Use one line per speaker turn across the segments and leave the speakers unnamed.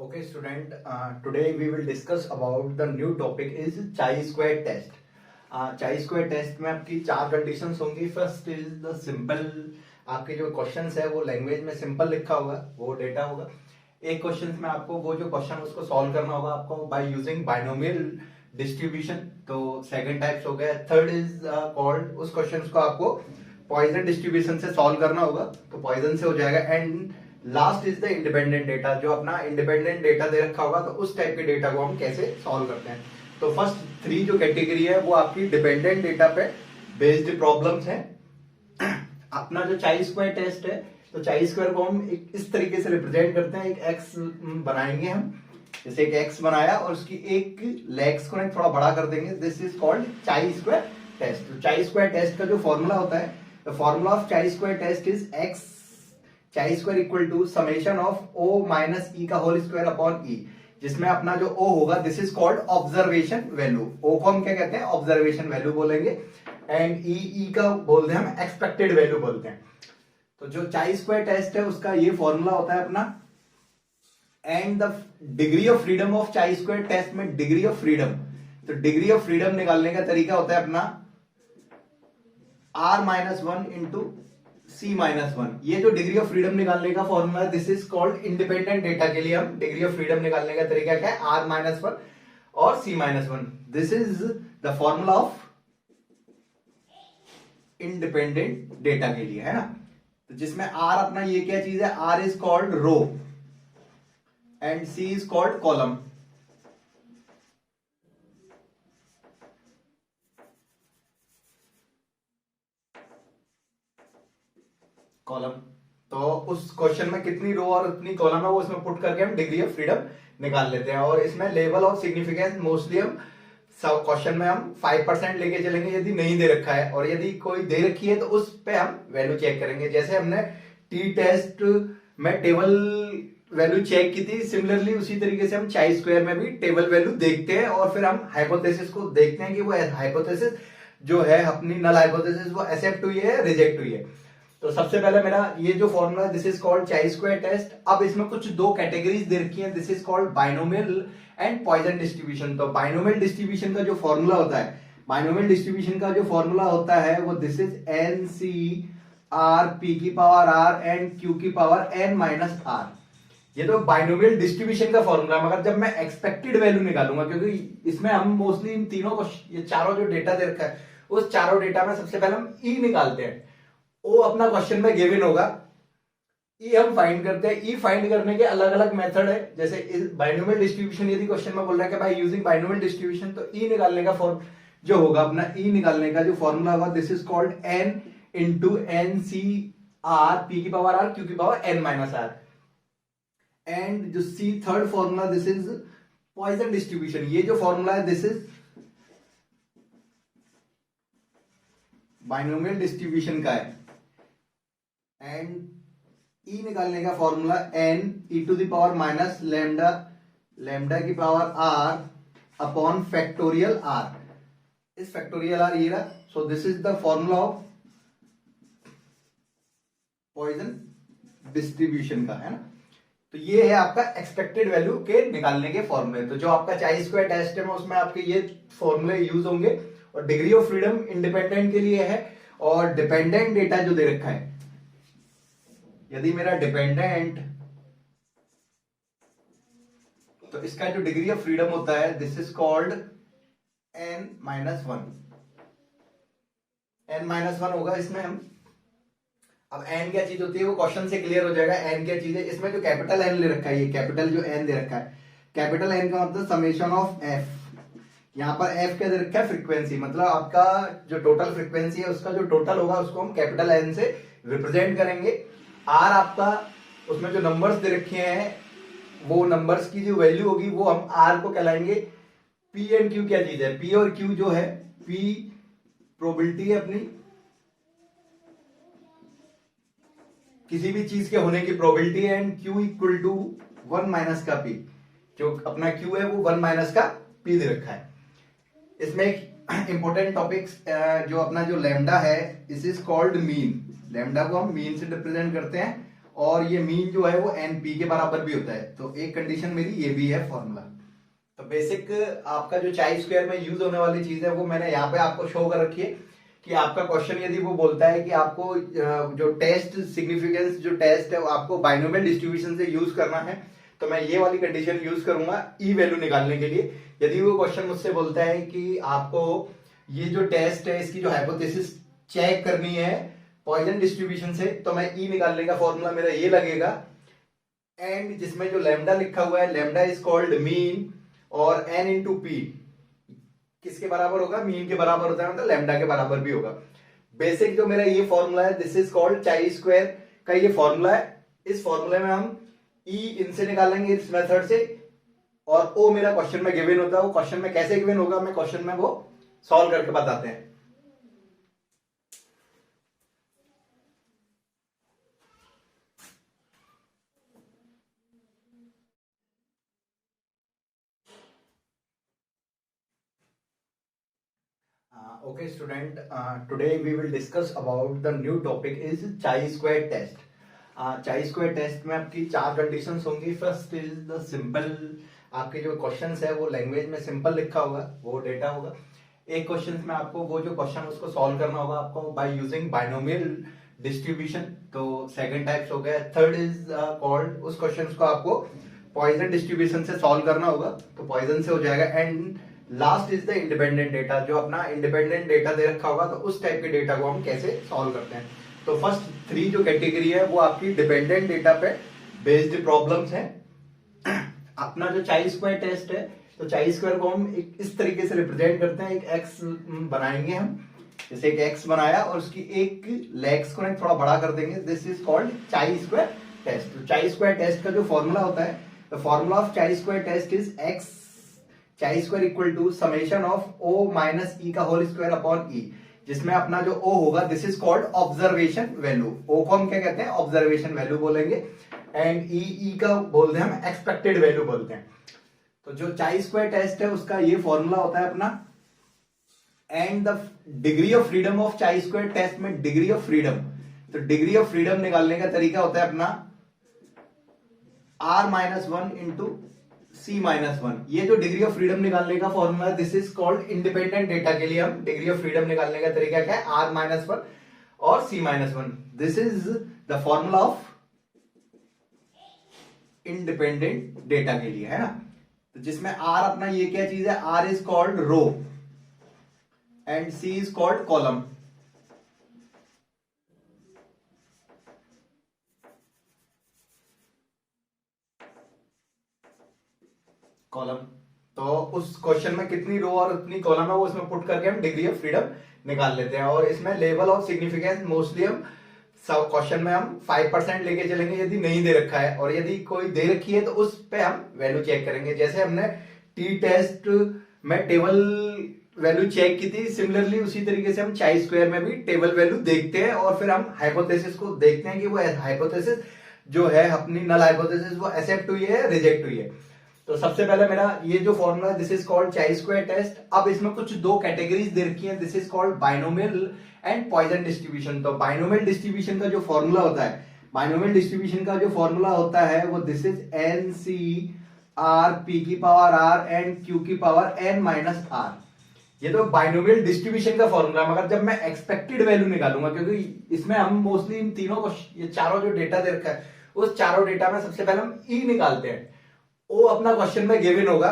Okay, student. Today we will discuss about the new topic is chi-square test. chi-square test में आपकी चार conditions होंगी. First is the simple. आपके जो questions है वो लैंग्वेज में सिंपल लिखा होगा, वो डेटा होगा. एक क्वेश्चन में आपको वो जो क्वेश्चन उसको सॉल्व करना होगा आपको बाय यूजिंग बाइनोमियल डिस्ट्रीब्यूशन. तो सेकंड टाइप्स हो गया. थर्ड इज कॉल्ड, उस क्वेश्चन को आपको पॉइजन डिस्ट्रीब्यूशन से सॉल्व करना होगा, तो पॉइजन से हो जाएगा. And last is the independent data. जो अपना इंडिपेंडेंट डेटा दे रखा होगा तो उस टाइप के डेटा को हम कैसे सॉल्व करते हैं. तो फर्स्ट थ्री जो कैटेगरी है वो आपकी डिपेंडेंट डेटा पे बेस्ड प्रॉब्लम्स है. अपना जो चाई स्क्वायर टेस्ट है, तो चाई स्क्वायर को हम एक इस तरीके से रिप्रेजेंट करते हैं. एक एक्स बनाएंगे हम, जैसे एक एक्स बनाया और उसकी एक लेग्स को थोड़ा बड़ा कर देंगे. This is called chi square test. तो चाई स्क्वायर टेस्ट का जो फॉर्मूला होता है, the formula of chi square test is X chi square equal to summation of O minus E का होल स्क्वायर अपॉन ई. जिसमें अपना जो ओ होगा this is called observation value. O को हम क्या कहते हैं, ऑब्जर्वेशन वैल्यू बोलेंगे. एंड ई का बोलते हैं हम एक्सपेक्टेड वैल्यू बोलते हैं. तो जो चाई स्क्वायर टेस्ट है उसका ये फॉर्मूला होता है अपना. And the degree of freedom of chi square test में डिग्री ऑफ फ्रीडम, तो डिग्री ऑफ फ्रीडम निकालने का तरीका होता है अपना r minus one into C minus one. ये जो डिग्री ऑफ फ्रीडम निकालने का फॉर्मूला है this is called independent data के लिए हम डिग्री ऑफ फ्रीडम निकालने का तरीका क्या है, r माइनस वन और C minus one. This is the formula of independent data के लिए, है ना. तो जिसमें r अपना ये क्या चीज है, r is called row and C is called column. Column. तो उस क्वेश्चन में कितनी रो और कितनी कॉलम है वो इसमें पुट करके हम डिग्री ऑफ फ्रीडम निकाल लेते हैं. और इसमें लेवल ऑफ सिग्निफिकेंस मोस्टली हम क्वेश्चन में हम 5% लेके चलेंगे यदि नहीं दे रखा है, और यदि कोई दे रखी है तो उस पे हम वैल्यू चेक करेंगे. जैसे हमने टी टेस्ट में टेबल वैल्यू चेक की थी, सिमिलरली उसी तरीके से हम चाई स्क्वायर में भी टेबल वैल्यू देखते हैं और फिर हम हाइपोथेसिस को देखते हैं कि वो हाइपोथेसिस जो है अपनी नल हाइपोथेसिस वो एक्सेप्ट हुई है, रिजेक्ट हुई है. तो सबसे पहले मेरा ये जो formula this is called chi square test. अब इसमें कुछ दो कैटेगरीज दे रखी हैं, this is called binomial and Poisson distribution. तो बाइनोमियल डिस्ट्रीब्यूशन का जो फॉर्मूला होता है, बाइनोमियल डिस्ट्रीब्यूशन का जो फॉर्मूला होता है वो this is n C R P की पावर आर एंड क्यू की पावर एन माइनस आर. ये तो बाइनोमियल डिस्ट्रीब्यूशन का फॉर्मूला है. मगर जब मैं एक्सपेक्टेड वैल्यू निकालूंगा, क्योंकि इसमें हम मोस्टली इन तीनों को, ये चारों जो डेटा दे रखा है उस चारों डेटा में सबसे पहले हम ई निकालते हैं. ओ अपना क्वेश्चन में गिवन होगा, ई हम फाइंड करते हैं. ई फाइंड करने के अलग अलग मेथड है. जैसे बाइनोमियल डिस्ट्रीब्यूशन यदि क्वेश्चन में बोल रहा है कि भाई यूजिंग बाइनोमियल डिस्ट्रीब्यूशन, तो ई निकालने का फॉर्म जो होगा अपना, ई निकालने का जो फॉर्मूला होगा this is called N into N C R P की पावर आर क्यू की power N minus R. And जो सी third formula this is Poisson distribution. ये जो फॉर्मूला है दिस इज बाइनोमियल डिस्ट्रीब्यूशन का है. एंड ई निकालने का formula N E to the power minus lambda, lambda की power R upon factorial R. इस फैक्टोरियल आर ये रहा. So this is the formula of Poisson distribution का, है ना. तो ये है आपका एक्सपेक्टेड वैल्यू के निकालने के फॉर्मूले. तो जो आपका चाई स्क्वायर टेस्ट है उसमें आपके ये फॉर्मूले यूज होंगे. और डिग्री ऑफ फ्रीडम इंडिपेंडेंट के लिए है, और डिपेंडेंट डेटा जो दे रखा है, यदि मेरा डिपेंडेंट, तो इसका जो डिग्री ऑफ फ्रीडम होता है this is called n minus one. N minus one होगा इसमें हम. अब एन क्या चीज होती है वो क्वेश्चन से क्लियर हो जाएगा. एन क्या चीज है, इसमें जो कैपिटल एन ले रखा है, ये कैपिटल जो एन दे रखा है, कैपिटल एन का मतलब समेशन ऑफ एफ. यहाँ पर एफ क्या दे रखा है, फ्रीक्वेंसी. मतलब आपका जो टोटल फ्रीक्वेंसी है उसका जो टोटल होगा उसको हम कैपिटल एन से रिप्रेजेंट करेंगे. आर आपका, उसमें जो नंबर्स दे रखे हैं वो नंबर्स की जो वैल्यू होगी वो हम आर को कहलाएंगे. पी एंड क्यू क्या चीज है, पी और क्यू जो है, पी प्रोबेबिलिटी है अपनी, किसी भी चीज के होने की प्रोबेबिलिटी है. And q equal to one minus का पी. जो अपना क्यू है वो वन माइनस का पी दे रखा है. इसमें एक इंपॉर्टेंट टॉपिक्स जो अपना जो लैम्डा है, this is called mean. Lambda को हम मीन से रिप्रेजेंट करते हैं. और ये मीन जो है वो एन पी के बराबर भी होता है। तो एक कंडीशन मेरी ये भी है फॉर्मूला। तो बेसिक आपका जो चाई स्क्वायर में यूज होने वाली चीज है वो मैंने यहाँ पे आपको शो कर रखी है कि आपका क्वेश्चन यदि वो बोलता है कि आपको जो टेस्ट सिग्निफिकेंस जो टेस्ट है वो आपको बाइनोमियल डिस्ट्रीब्यूशन से यूज करना है, तो मैं ये वाली कंडीशन यूज करूंगा ई वैल्यू निकालने के लिए। यदि वो क्वेश्चन मुझसे बोलता है कि आपको ये जो टेस्ट है इसकी जो हाइपोथेसिस चेक करनी है पॉइजन डिस्ट्रीब्यूशन से, तो मैं ई निकालने का फॉर्मूला मेरा ये लगेगा, एंड जिसमें जो लैम्डा लिखा हुआ है लैम्डा इज कॉल्ड मीन, और एन इंटू पी किसके बराबर होगा, मीन के बराबर होता है, मतलब लैम्डा के बराबर भी होगा। बेसिक जो मेरा ये फॉर्मूला है this is called chi square का ये फॉर्मूला है। इस फॉर्मूले में हम ई इनसे निकालेंगे इस मेथड से, और ओ मेरा क्वेश्चन में गिवन होता है। वो क्वेश्चन में कैसे गिवन होगा मैं क्वेश्चन में वो सॉल्व करके बताते हैं। Okay student, today we will discuss about the new topic is chi-square test. chi-square test में आपकी चार कंडीशंस होंगी। फर्स्ट इज द सिंपल, आपके जो क्वेश्चंस है वो लैंग्वेज में सिंपल लिखा होगा, वो डेटा होगा। एक क्वेश्चन में आपको वो जो क्वेश्चन उसको सॉल्व करना होगा आपको बाय यूजिंग बाइनोमियल डिस्ट्रीब्यूशन, तो सेकंड टाइप्स हो गया। थर्ड इज कॉल्ड, उस क्वेश्चन को आपको पॉइजन डिस्ट्रीब्यूशन से सॉल्व करना होगा, तो पॉइजन से हो जाएगा। And last is the independent data, जो अपना इंडिपेंडेंट डेटा दे रखा होगा तो उस टाइप के डेटा को हम कैसे सॉल्व करते हैं। तो फर्स्ट थ्री जो कैटेगरी है वो आपकी डिपेंडेंट डेटा पे बेस्ड प्रॉब्लम्स हैं। अपना जो चाई स्क्वायर टेस्ट है, तो चाई स्क्वायर को हम एक इस तरीके से रिप्रेजेंट करते हैं, एक एक्स बनाएंगे हम, जैसे एक एक्स बनाया और उसकी एक लेग्स को थोड़ा बड़ा कर देंगे, this is called chi square test. तो चाई स्क्वायर टेस्ट का जो फॉर्मूला होता है, the formula of chi square test is X chi square equal to summation of O minus E का होल स्क्वायर अपॉन ई, जिसमें अपना जो ओ होगा this is called observation value. O को हम क्या कहते हैं, ऑब्जर्वेशन वैल्यू बोलेंगे, एंड ई का बोलते हैं हम एक्सपेक्टेड वैल्यू बोलते हैं। तो जो चाई स्क्वायर टेस्ट है उसका ये फॉर्मूला होता है अपना, and the degree of freedom of chi square test में डिग्री ऑफ फ्रीडम, तो डिग्री ऑफ फ्रीडम निकालने का तरीका होता है अपना r minus one into C minus one. ये जो डिग्री ऑफ फ्रीडम निकालने का फॉर्मूला है this is called independent data के लिए हम डिग्री ऑफ फ्रीडम निकालने का तरीका क्या है, R माइनस वन और C minus one. This is the formula of independent data के लिए, है ना। तो जिसमें R अपना ये क्या चीज है, R is called row and C is called column. Column, तो उस क्वेश्चन में कितनी रो और कितनी कॉलम है वो इसमें पुट करके हम डिग्री ऑफ फ्रीडम निकाल लेते हैं। और इसमें लेवल ऑफ सिग्निफिकेंस मोस्टली हम क्वेश्चन में हम 5% लेके चलेंगे यदि नहीं दे रखा है, और यदि कोई दे रखी है तो उस पे हम वैल्यू चेक करेंगे। जैसे हमने टी टेस्ट में टेबल वैल्यू चेक की थी, सिमिलरली उसी तरीके से हम चाई स्क्वायर में भी टेबल वैल्यू देखते हैं और फिर हम हाइपोथेसिस को देखते हैं कि वो हाइपोथेसिस जो है अपनी नल हाइपोथेसिस वो एक्सेप्ट हुई है, रिजेक्ट हुई है। तो सबसे पहले मेरा ये जो formula this is called chi square test. अब इसमें कुछ दो कैटेगरीज दे रखी हैं, this is called binomial and Poisson distribution. तो बाइनोमियल डिस्ट्रीब्यूशन का जो फॉर्मूला होता है, बाइनोमियल डिस्ट्रीब्यूशन का जो फॉर्मूला होता है वो this is n C R P की पावर आर एंड क्यू की पावर एन माइनस आर। ये तो बाइनोमियल डिस्ट्रीब्यूशन का फॉर्मूला, मगर जब मैं एक्सपेक्टेड वैल्यू निकालूंगा, क्योंकि इसमें हम मोस्टली इन तीनों को, ये चारों जो डेटा दे रखा है उस चारों डेटा में सबसे पहले हम ई निकालते हैं। ओ अपना क्वेश्चन में गिवन होगा,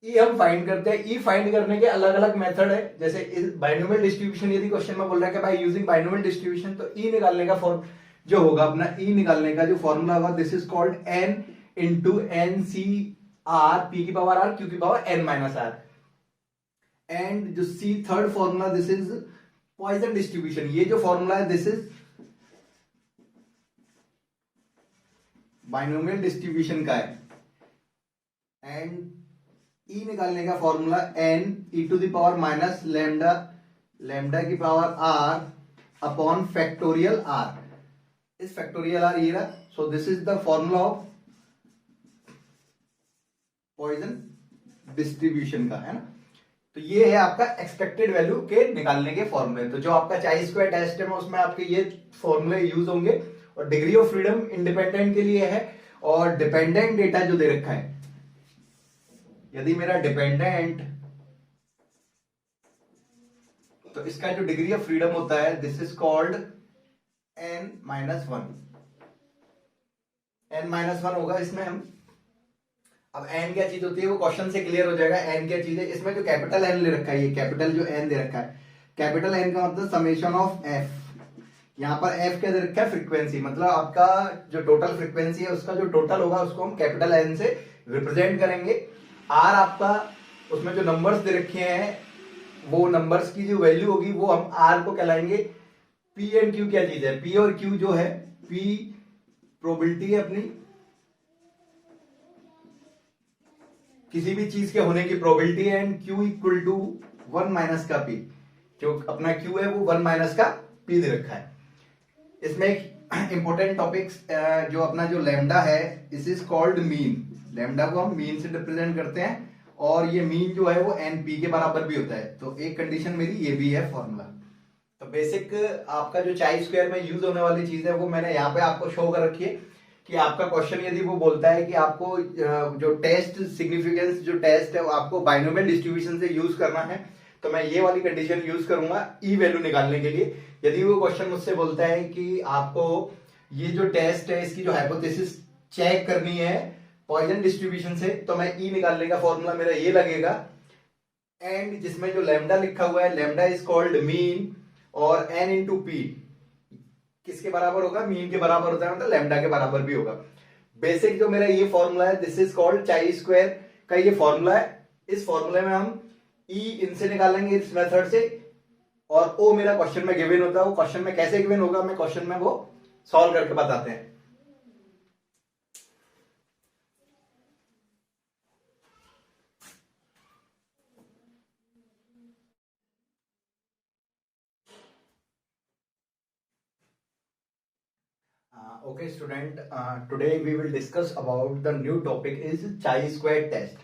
ई हम फाइंड करते हैं। ई फाइंड करने के अलग अलग मेथड है, जैसे बाइनोमियल डिस्ट्रीब्यूशन यदि क्वेश्चन में बोल रहा है कि भाई यूजिंग बाइनोमियल डिस्ट्रीब्यूशन, तो ई निकालने का फॉर्म जो होगा अपना, ई निकालने का जो फॉर्मूला होगा this is called N into N C R P की पावर आर क्यू की power N minus R. And जो सी third formula this is Poisson distribution. ये जो फॉर्मूला है दिस इज बाइनोमियल डिस्ट्रीब्यूशन का है, एंड ई निकालने का formula N E to the power minus lambda, lambda की power R upon factorial R. इस फैक्टोरियल आर ये रहा, so this is the formula of Poisson distribution का, है ना। तो ये है आपका एक्सपेक्टेड वैल्यू के निकालने के फॉर्मूले। तो जो आपका चाई स्क्वायर टेस्ट है उसमें आपके ये फॉर्मूले यूज होंगे, और डिग्री ऑफ फ्रीडम इंडिपेंडेंट के लिए है, और डिपेंडेंट डेटा जो दे रखा है, यदि मेरा डिपेंडेंट, तो इसका जो डिग्री ऑफ फ्रीडम होता है this is called n-1। n-1 होगा इसमें हम, अब n क्या चीज होती है वो क्वेश्चन से क्लियर हो जाएगा। n क्या चीज है, इसमें जो कैपिटल n ले रखा है, ये कैपिटल जो n दे रखा है, कैपिटल n का मतलब समेशन ऑफ f। यहाँ पर f क्या दे रखा है, फ्रीक्वेंसी, मतलब आपका जो टोटल फ्रीक्वेंसी है उसका जो टोटल होगा उसको हम कैपिटल n से रिप्रेजेंट करेंगे। r आपका, उसमें जो नंबर्स दे रखे हैं वो नंबर्स की जो वैल्यू होगी वो हम r को कहलाएंगे। p एंड q क्या चीज है, p और q जो है, p प्रोबेबिलिटी है अपनी, किसी भी चीज के होने की प्रोबेबिलिटी है, and q equal to 1 minus का p, जो अपना q है वो 1 माइनस का p दे रखा है। इसमें एक इंपॉर्टेंट टॉपिक्स जो अपना जो लैम्डा है, this is called mean. Lambda को हम मीन से रिप्रेजेंट करते हैं, और ये मीन जो है वो np के बराबर भी होता है। तो एक कंडीशन मेरी ये भी है फॉर्मूला। तो बेसिक आपका जो चाई स्क्वायर में यूज होने वाली चीज है वो मैंने यहाँ पे आपको शो कर रखी है, कि आपका क्वेश्चन यदि वो बोलता है कि आपको जो टेस्ट सिग्निफिकेंस जो टेस्ट है वो आपको बाइनोमियल डिस्ट्रीब्यूशन से यूज करना है, तो मैं ये वाली कंडीशन यूज करूंगा ई वैल्यू निकालने के लिए। यदि वो क्वेश्चन मुझसे बोलता है कि आपको ये जो टेस्ट है इसकी जो हाइपोथेसिस चेक करनी है पॉइजन डिस्ट्रीब्यूशन से, तो मैं ई निकालने का फॉर्मूला मेरा ये लगेगा, एंड जिसमें जो लैम्डा लिखा हुआ है, लैम्डा इज कॉल्ड मीन, और n इंटू पी किसके बराबर होगा, मीन के बराबर होता है, मतलब लैम्डा के बराबर भी होगा। बेसिक जो मेरा ये फॉर्मूला है this is called chi square का ये फॉर्मूला है। इस फॉर्मूले में हम ई इनसे निकालेंगे इस मेथड से, और ओ मेरा क्वेश्चन में गिवन होता है। वो क्वेश्चन में कैसे गिवन होगा मैं क्वेश्चन में वो सॉल्व करके बताते हैं। Okay student, today we will discuss about the new topic is chi-square test.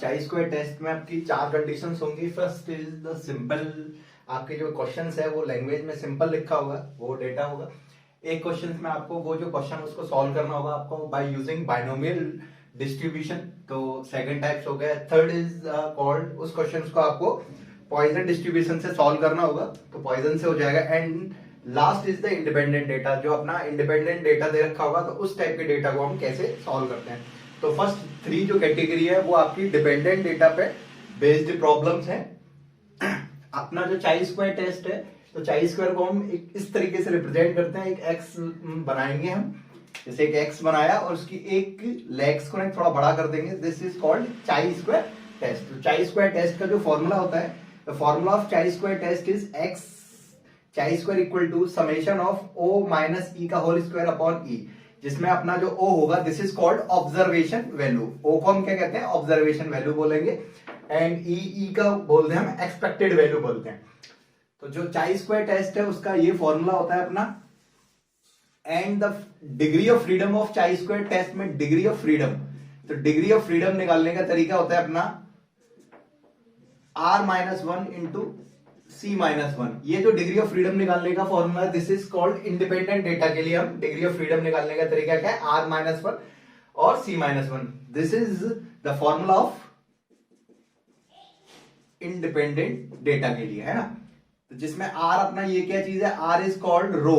chi-square test में आपकी 4 कंडीशंस होंगी। फर्स्ट इज द सिंपल, आपके जो क्वेश्चंस है वो लैंग्वेज में सिंपल लिखा होगा, वो डेटा होगा। एक क्वेश्चन में आपको वो जो क्वेश्चन उसको सॉल्व करना होगा आपको बाय यूजिंग बाइनोमियल डिस्ट्रीब्यूशन, तो सेकंड टाइप्स हो गया। थर्ड इज कॉल्ड, उस क्वेश्चन को आपको पॉइजन डिस्ट्रीब्यूशन से सॉल्व करना होगा, तो पॉइजन से हो जाएगा। And last is the independent data, जो अपना इंडिपेंडेंट डेटा दे रखा होगा, तो उस टाइप के डेटा को हम कैसे सॉल्व करते हैं। तो फर्स्ट 3 जो कैटेगरी है वो आपकी डिपेंडेंट डेटा पे बेस्ड प्रॉब्लम्स हैं। अपना जो चाई स्क्वायर टेस्ट है, तो चाई स्क्वायर को हम एक इस तरीके से रिप्रेजेंट करते हैं, एक एक्स बनाएंगे हम, जैसे एक एक्स बनाया और उसकी एक लेग्स को थोड़ा बड़ा कर देंगे, this is called chi square test. तो चाई स्क्वायर टेस्ट का जो फॉर्मूला होता है, the formula of chi square test is X chi square equal to summation of O minus E का होल स्क्वायर अपॉन ई, जिसमें अपना जो ओ होगा this is called observation value. O को हम क्या कहते हैं, ऑब्जर्वेशन वैल्यू बोलेंगे, एंड ई का बोलते हैं हम एक्सपेक्टेड वैल्यू बोलते हैं। तो जो चाई स्क्वायर टेस्ट है उसका ये फॉर्मूला होता है अपना। And the degree of freedom of chi square test में डिग्री ऑफ फ्रीडम, तो डिग्री ऑफ फ्रीडम निकालने का तरीका होता है अपना r-1 इंटू c-1। ये जो डिग्री ऑफ फ्रीडम निकालने का फॉर्मूला है this is called independent data के लिए हम डिग्री ऑफ फ्रीडम निकालने का तरीका क्या है, r-1 और c-1। This is the formula of independent data के लिए, है ना। तो जिसमें r अपना ये क्या चीज है, r is called row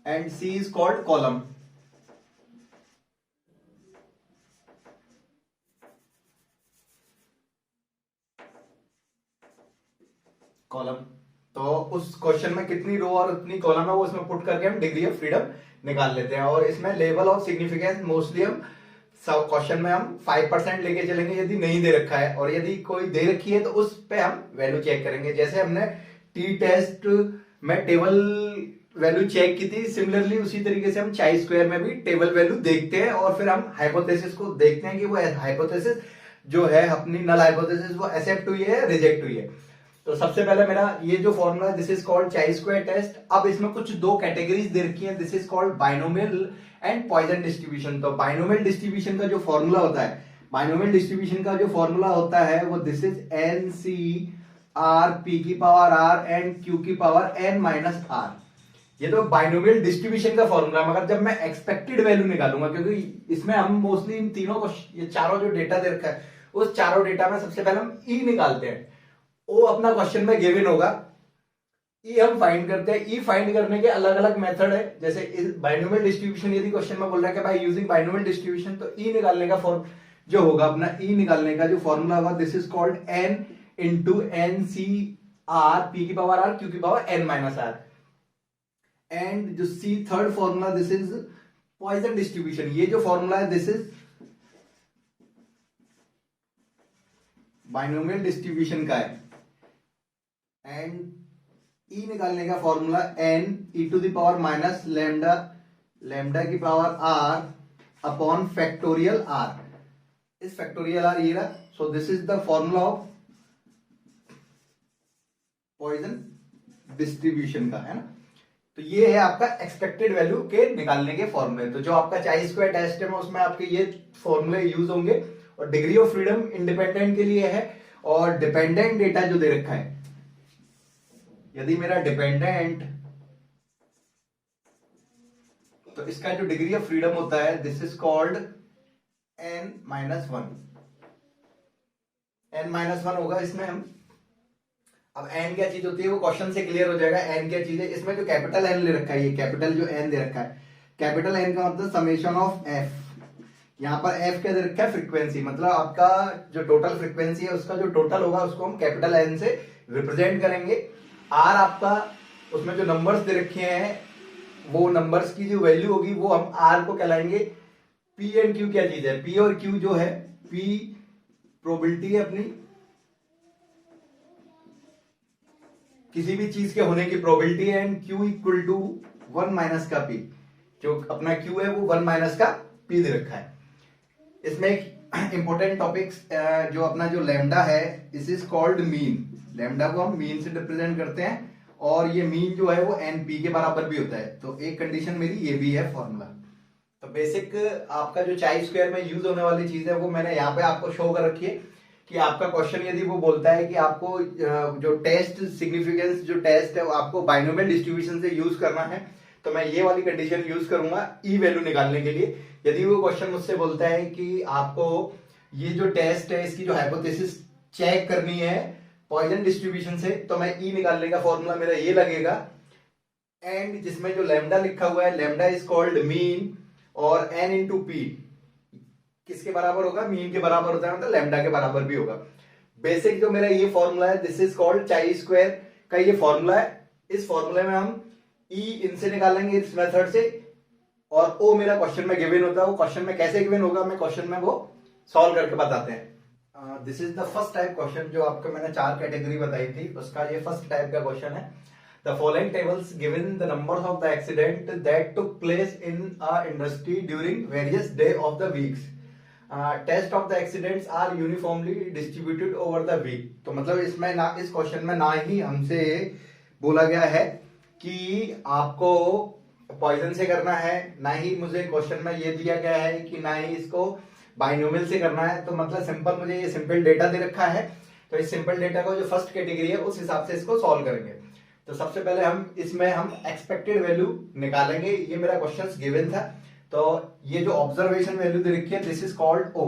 and c is called column. Column, तो उस क्वेश्चन में कितनी रो और कितनी कॉलम है वो इसमें पुट करके हम डिग्री ऑफ फ्रीडम निकाल लेते हैं। और इसमें लेवल ऑफ सिग्निफिकेंस मोस्टली हम सब क्वेश्चन में हम 5% लेके चलेंगे यदि नहीं दे रखा है, और यदि कोई दे रखी है तो उस पे हम वैल्यू चेक करेंगे। जैसे हमने टी टेस्ट में टेबल वैल्यू चेक की थी, सिमिलरली उसी तरीके से हम चाई स्क्वायर में भी टेबल वैल्यू देखते हैं, और फिर हम हाइपोथेसिस को देखते हैं कि वो हाइपोथेसिस जो है अपनी नल हाइपोथेसिस वो एक्सेप्ट हुई है, रिजेक्ट हुई है। तो सबसे पहले मेरा ये जो formula this is called chi square test. अब इसमें कुछ 2 कैटेगरीज दे रखी हैं, this is called binomial and Poisson distribution. तो बाइनोमियल डिस्ट्रीब्यूशन का जो फॉर्मूला होता है, बाइनोमियल डिस्ट्रीब्यूशन का जो फॉर्मूला होता है वो this is n C R P की पावर आर एंड क्यू की पावर एन माइनस आर। ये तो बाइनोमियल डिस्ट्रीब्यूशन का फॉर्मूला, मगर जब मैं एक्सपेक्टेड वैल्यू निकालूंगा, क्योंकि इसमें हम मोस्टली इन तीनों को, ये चारों जो डेटा दे रखा है, उस चारों डेटा में सबसे पहले हम ई निकालते हैं। ओ अपना क्वेश्चन में गिवन होगा, ई हम फाइंड करते हैं। ई फाइंड करने के अलग अलग मेथड है, जैसे बाइनोमियल डिस्ट्रीब्यूशन यदि क्वेश्चन में बोल रहा है कि भाई यूजिंग बाइनोमियल डिस्ट्रीब्यूशन, तो ई निकालने का फॉर्म जो होगा, अपना ई निकालने का जो फॉर्मूला होगा, this is called N into N C R P की पावर आर क्यू की power N minus R. And जो सी third formula, this is Poisson distribution. ये जो फॉर्मूला है दिस इज बाइनोमियल डिस्ट्रीब्यूशन का है। एंड ई निकालने का formula N E to the power minus lambda, lambda की power R upon factorial R. इस फैक्टोरियल आर ये रहा। So this is the formula of Poisson distribution का, है ना। तो ये है आपका एक्सपेक्टेड वैल्यू के निकालने के फॉर्मूले। तो जो आपका चाई स्क्वायर टेस्ट है उसमें आपके ये फॉर्मूले यूज होंगे। और डिग्री ऑफ फ्रीडम इंडिपेंडेंट के लिए है, और डिपेंडेंट डेटा जो दे रखा है, यदि मेरा डिपेंडेंट, तो इसका जो डिग्री ऑफ फ्रीडम होता है this is called n minus one. n minus one होगा इसमें हम। अब n क्या चीज होती है वो क्वेश्चन से क्लियर हो जाएगा। n क्या चीज है, इसमें जो कैपिटल n ले रखा है, ये कैपिटल जो n दे रखा है, कैपिटल n का मतलब समेशन ऑफ f। यहाँ पर f क्या दे रखा है, फ्रीक्वेंसी, मतलब आपका जो टोटल फ्रीक्वेंसी है उसका जो टोटल होगा उसको हम कैपिटल n से रिप्रेजेंट करेंगे। r आपका, उसमें जो नंबर्स दे रखे हैं वो नंबर्स की जो वैल्यू होगी वो हम r को कहलाएंगे। p एंड q क्या चीज है, p और q जो है, p प्रोबेबिलिटी है अपनी, किसी भी चीज के होने की प्रोबेबिलिटी है, and q equal to 1 minus का p। जो अपना q है वो 1 माइनस का p दे रखा है। इसमें एक इंपॉर्टेंट टॉपिक्स जो अपना जो लैम्डा है, this is called mean. Lambda को हम मीन से रिप्रेजेंट करते हैं, और ये मीन जो है वो एन पी के बराबर भी होता है। तो एक कंडीशन मेरी ये भी है फॉर्मूला। तो बेसिक आपका जो चाई स्क्वायर में यूज होने वाली चीज है वो मैंने यहाँ पे आपको शो कर रखी है, कि आपका क्वेश्चन यदि वो बोलता है कि आपको जो टेस्ट सिग्निफिकेंस जो टेस्ट है वो आपको बाइनोमियल डिस्ट्रीब्यूशन से यूज करना है, तो मैं ये वाली कंडीशन यूज करूंगा ई वैल्यू निकालने के लिए। यदि वो क्वेश्चन मुझसे बोलता है कि आपको ये जो टेस्ट है इसकी जो हाइपोथेसिस चेक करनी है पॉइजन डिस्ट्रीब्यूशन से, तो मैं ई निकालने का फॉर्मूला मेरा ये लगेगा। एंड जिसमें जो लैम्डा लिखा हुआ है, लैम्डा इज कॉल्ड मीन, और एन इंटू पी किसके बराबर होगा, मीन के बराबर होता है, मतलब लैम्डा के बराबर भी होगा। बेसिक जो मेरा ये फॉर्मूला है this is called chi square का ये फॉर्मूला है। इस फॉर्मूले में हम ई इनसे निकालेंगे इस मेथड से, और ओ मेरा क्वेश्चन में गिवन होता है। वो क्वेश्चन में कैसे गिवन होगा मैं क्वेश्चन में वो सॉल्व करके बताते हैं। This is the first type question, जो आपको मैंने 4 कैटेगरी बताई थी उसका ये फर्स्ट टाइप का क्वेश्चन है। The following tables given the numbers of the accident that took place in a industry during various day of the weeks. Test of the accidents are uniformly distributed over the week. तो मतलब इसमें ना, इस question में ना ही हमसे बोला गया है कि आपको पॉइजन से करना है, ना ही मुझे क्वेश्चन में ये दिया गया है कि ना ही इसको बाइनोमियल से करना है। तो मतलब सिंपल मुझे ये सिंपल डेटा दे रखा है, तो इस सिंपल डेटा को जो फर्स्ट कैटेगरी है उस हिसाब से इसको सॉल्व करेंगे। तो सबसे पहले हम एक्सपेक्टेड वैल्यू निकालेंगे। ये मेरा क्वेश्चन गिवन था, तो ये जो ऑब्जर्वेशन वैल्यू दे रखी है दिस इज कॉल्ड ओ,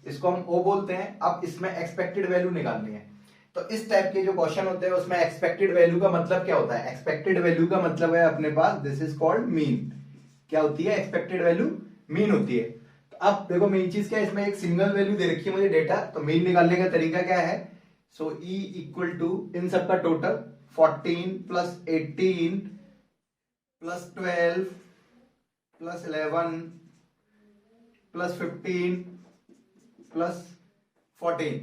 इसको हम ओ बोलते हैं। अब इसमें एक्सपेक्टेड वैल्यू निकालनी है। तो इस टाइप के जो क्वेश्चन होते हैं उसमें एक्सपेक्टेड वैल्यू का मतलब क्या होता है, एक्सपेक्टेड वैल्यू का मतलब है अपने पास दिस इज कॉल्ड मीन। क्या होती है एक्सपेक्टेड वैल्यू, मीन होती है। तो अब देखो मेन चीज क्या है, इसमें एक सिंगल वैल्यू दे रखी है मुझे डेटा, तो मीन निकालने का तरीका क्या है, सो ई इक्वल टू इन सबका total 14 plus 18 plus 12 plus 11 plus 15 plus 14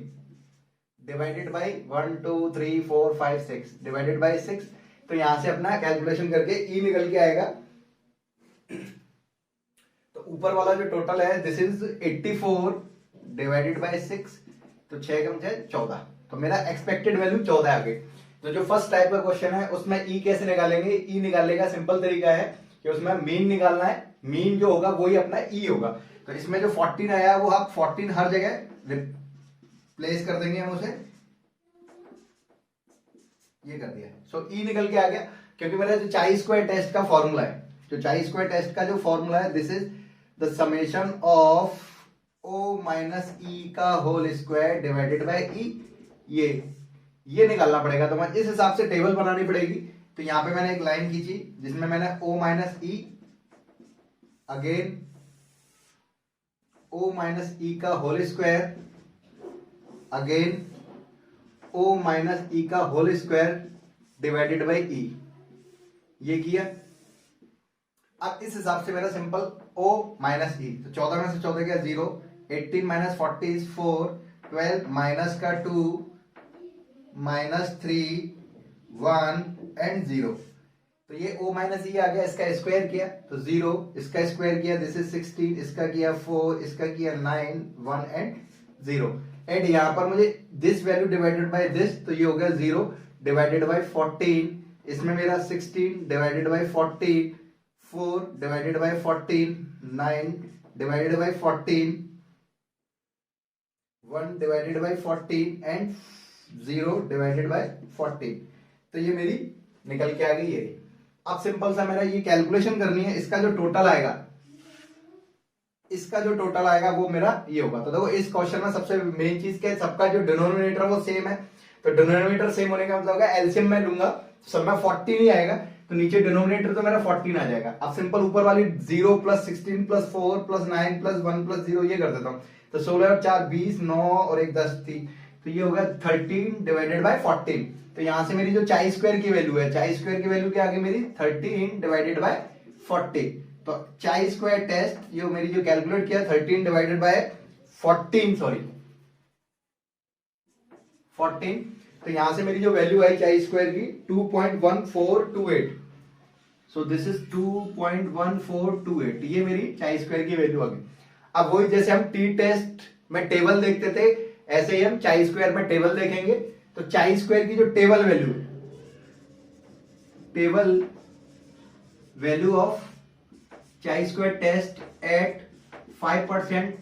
divided by 1 2 3 4 5 6 divided by 6। तो यहां से अपना कैलकुलेशन करके ई निकल के आएगा। तो ऊपर वाला जो टोटल है दिस इज 84 डिवाइडेड बाई 6, तो 6 कम 6 14, तो मेरा एक्सपेक्टेड वैल्यू 14 आ गई। तो जो फर्स्ट टाइप का क्वेश्चन है उसमें ई कैसे निकालेंगे, ई निकालने का सिंपल तरीका है कि उसमें मीन निकालना है, मीन जो होगा वही अपना ई होगा। तो इसमें जो 14 आया वो आप 14 हर जगह प्लेस कर देंगे हम उसे, ये कर दिया। सो ई निकल के आ गया। क्योंकि मेरा जो चाई स्क्वायर टेस्ट का फॉर्मूला है, जो चाई स्क्वायर टेस्ट का जो फॉर्मूला है, this is the summation of O minus E का whole square divided by E, ये निकालना पड़ेगा। तो मैं इस हिसाब से टेबल बनानी पड़ेगी। तो यहां पे मैंने एक लाइन खींची जिसमें मैंने O minus E, again O minus E का whole square, again O minus E का whole square divided by E, ये किया। अब इस हिसाब से मेरा सिंपल ओ माइनस ई, तो 14 में से 14 क्या 0, 18 माइनस 40 इज 4, 12 माइनस का 2 माइनस 3 1 एंड 0। तो ये o माइनस ई आ गया, इसका स्क्वायर किया तो 0, इसका स्क्वायर किया दिस इज 16, इसका किया 4, इसका किया 9 1 एंड 0। एंड यहां पर मुझे this value divided by this, तो ये हो गया 0 डिवाइडेड बाय 14, इसमें मेरा 16 divided by 14, 4 divided by 14, 9 divided by 14, 1 divided by 14 and 0 divided by 14। तो ये मेरी निकल के आ गई ये। अब सिंपल सा मेरा ये कैलकुलेशन करनी है, इसका जो टोटल आएगा, इसका जो टोटल आएगा वो मेरा ये होगा। तो देखो इस क्वेश्चन में सबसे मेन चीज क्या है, सबका जो डिनोमिनेटर वो सेम है। तो डिनोमिनेटर सेम होने का मतलब होगा एलसीएम मैं लूंगा, सब में 14 ही आएगा, तो नीचे डिनोमिनेटर तो मेरा 14 आ जाएगा। अब सिंपल ऊपर वाली 0 plus 16 plus 4 plus 9 plus 1 plus 0 ये कर देता हूं। तो 16 और 4 20, 9 और 1 10 थी, तो ये हो गया 13 डिवाइडेड बाय 14। तो यहां से मेरी जो चाई स्क्वायर की वैल्यू है, चाई स्क्वायर की वैल्यू क्या आ गई मेरी 13 डिवाइडेड बाय 40। तो चाई स्क्वायर टेस्ट ये मेरी जो कैलकुलेट किया 13 डिवाइडेड बाय 14, सॉरी 14। तो यहां से मेरी जो वैल्यू आई चाई स्क्वायर की 2.1428, सो दिस इज 2.1428, ये मेरी चाई स्क्वायर की वैल्यू आ गई। अब वही जैसे हम टी टेस्ट में टेबल देखते थे, ऐसे ही हम चाई स्क्वायर में टेबल देखेंगे। तो चाई स्क्वायर की जो table value, table value of chi square test at 5%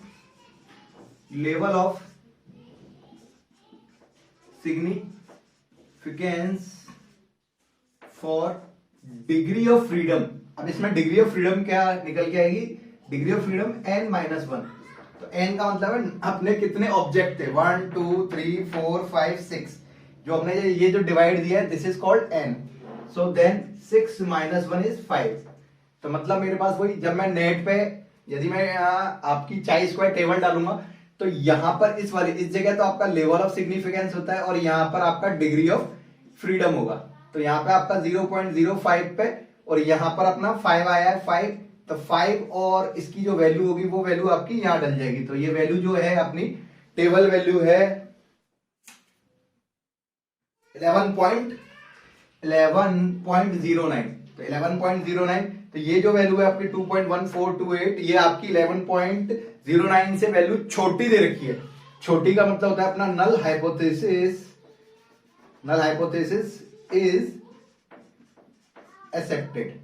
level of significance for degree of freedom. अब इसमें डिग्री ऑफ फ्रीडम क्या निकल के आएगी, डिग्री ऑफ फ्रीडम n-1। तो n का मतलब है अपने कितने ऑब्जेक्ट थे, 1 2 3 4 5 6, जो हमने ये जो डिवाइड दिया है this is called n। So then 6 minus 1 is 5। तो मतलब मेरे पास वही, जब मैं नेट पे यदि मैं आपकी चाई स्क्वायर टेबल डालूंगा तो यहां पर इस वाली इस जगह तो आपका लेवल ऑफ सिग्निफिकेंस होता है और यहां पर आपका डिग्री ऑफ फ्रीडम होगा। तो यहां पे आपका 0.05 पे और यहां पर अपना 5 आया है 5, तो 5 और इसकी जो वैल्यू होगी वो वैल्यू आपकी यहां डल जाएगी। तो ये वैल्यू जो है अपनी टेबल वैल्यू है 11.09। तो 11.09, तो ये जो वैल्यू है आपकी 2.1428, ये आपकी 11.09 से वैल्यू छोटी दे रखी है। छोटी का मतलब होता है अपना null hypothesis, null hypothesis is accepted.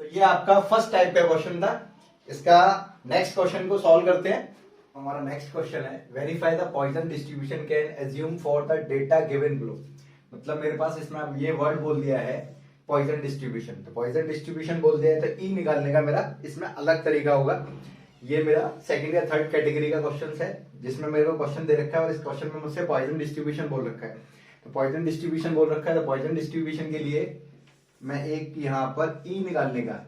तो ये आपका फर्स्ट टाइप का क्वेश्चन था। इसका नेक्स्ट क्वेश्चन को सॉल्व करते हैं। हमारा नेक्स्ट क्वेश्चन है verify the Poisson distribution can assume for the data given below. मतलब मेरे पास इसमें अब ये वर्ड बोल दिया है पॉइजन डिस्ट्रीब्यूशन। तो पॉइजन डिस्ट्रीब्यूशन बोल दिया है तो ई निकालने का मेरा इसमें अलग तरीका होगा। ये मेरा सेकंड या थर्ड कैटेगरी का क्वेश्चन है जिसमें मेरे को क्वेश्चन दे रखा है और इस क्वेश्चन में मुझसे पॉइजन डिस्ट्रीब्यूशन बोल रखा है। तो पॉइजन डिस्ट्रीब्यूशन बोल रखा है, तो पॉइजन डिस्ट्रीब्यूशन के लिए मैं एक यहां पर ई निकालने का,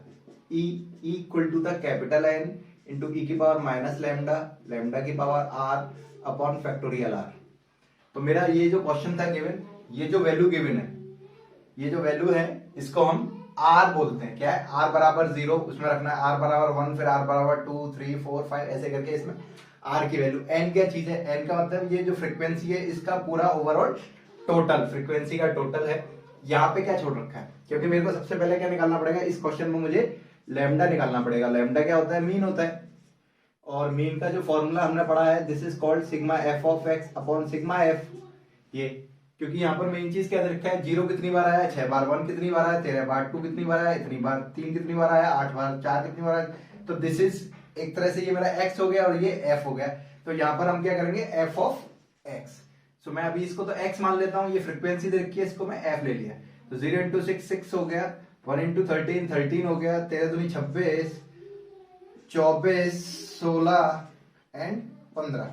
E equal to the capital N into E की पावर माइनस लैम्डा, लैम्डा की power R upon factorial R. तो मेरा ये जो क्वेश्चन था गिवन, ये जो वैल्यू गिवन है, ये जो वैल्यू है इसको हम आर बोलते हैं। क्या है, आर बराबर 0 उसमें रखना है, आर बराबर 1, फिर आर बराबर 2 3 4 5 ऐसे करके इसमें आर की वैल्यू। एन क्या चीज है, एन का मतलब ये जो फ्रीक्वेंसी है इसका पूरा ओवरऑल टोटल फ्रीक्वेंसी का टोटल है। यहाँ पे क्या छोड़ रखा है, क्योंकि मेरे को सबसे पहले क्या निकालना पड़ेगा इस क्वेश्चन में, मुझे लैम्डा निकालना पड़ेगा। लैम्डा क्या होता है, मीन होता है, और मीन का जो फॉर्मूला हमने पढ़ा है this is called sigma F of x upon sigma F. ये क्योंकि यहाँ पर मेन चीज क्या रखा है, 0 कितनी बार आया, 6 बार, 1 कितनी बार आया, 13 बार, 2 कितनी बार आया, इतनी बार, 3 कितनी बार आया, 8 बार, 4 कितनी बार आया। तो दिस इज एक तरह से ये मेरा x हो गया और ये f हो गया। तो यहाँ पर हम क्या करेंगे f ऑफ x। सो मैं अभी इसको तो x मान लेता हूँ, ये फ्रीक्वेंसी दे रखी है, इसको मैं f ले लिया। तो 0 इंटू 6 6 हो गया, 1 इंटू 13 13 हो गया, 13 दूनी 26, 24, 16 एंड 15।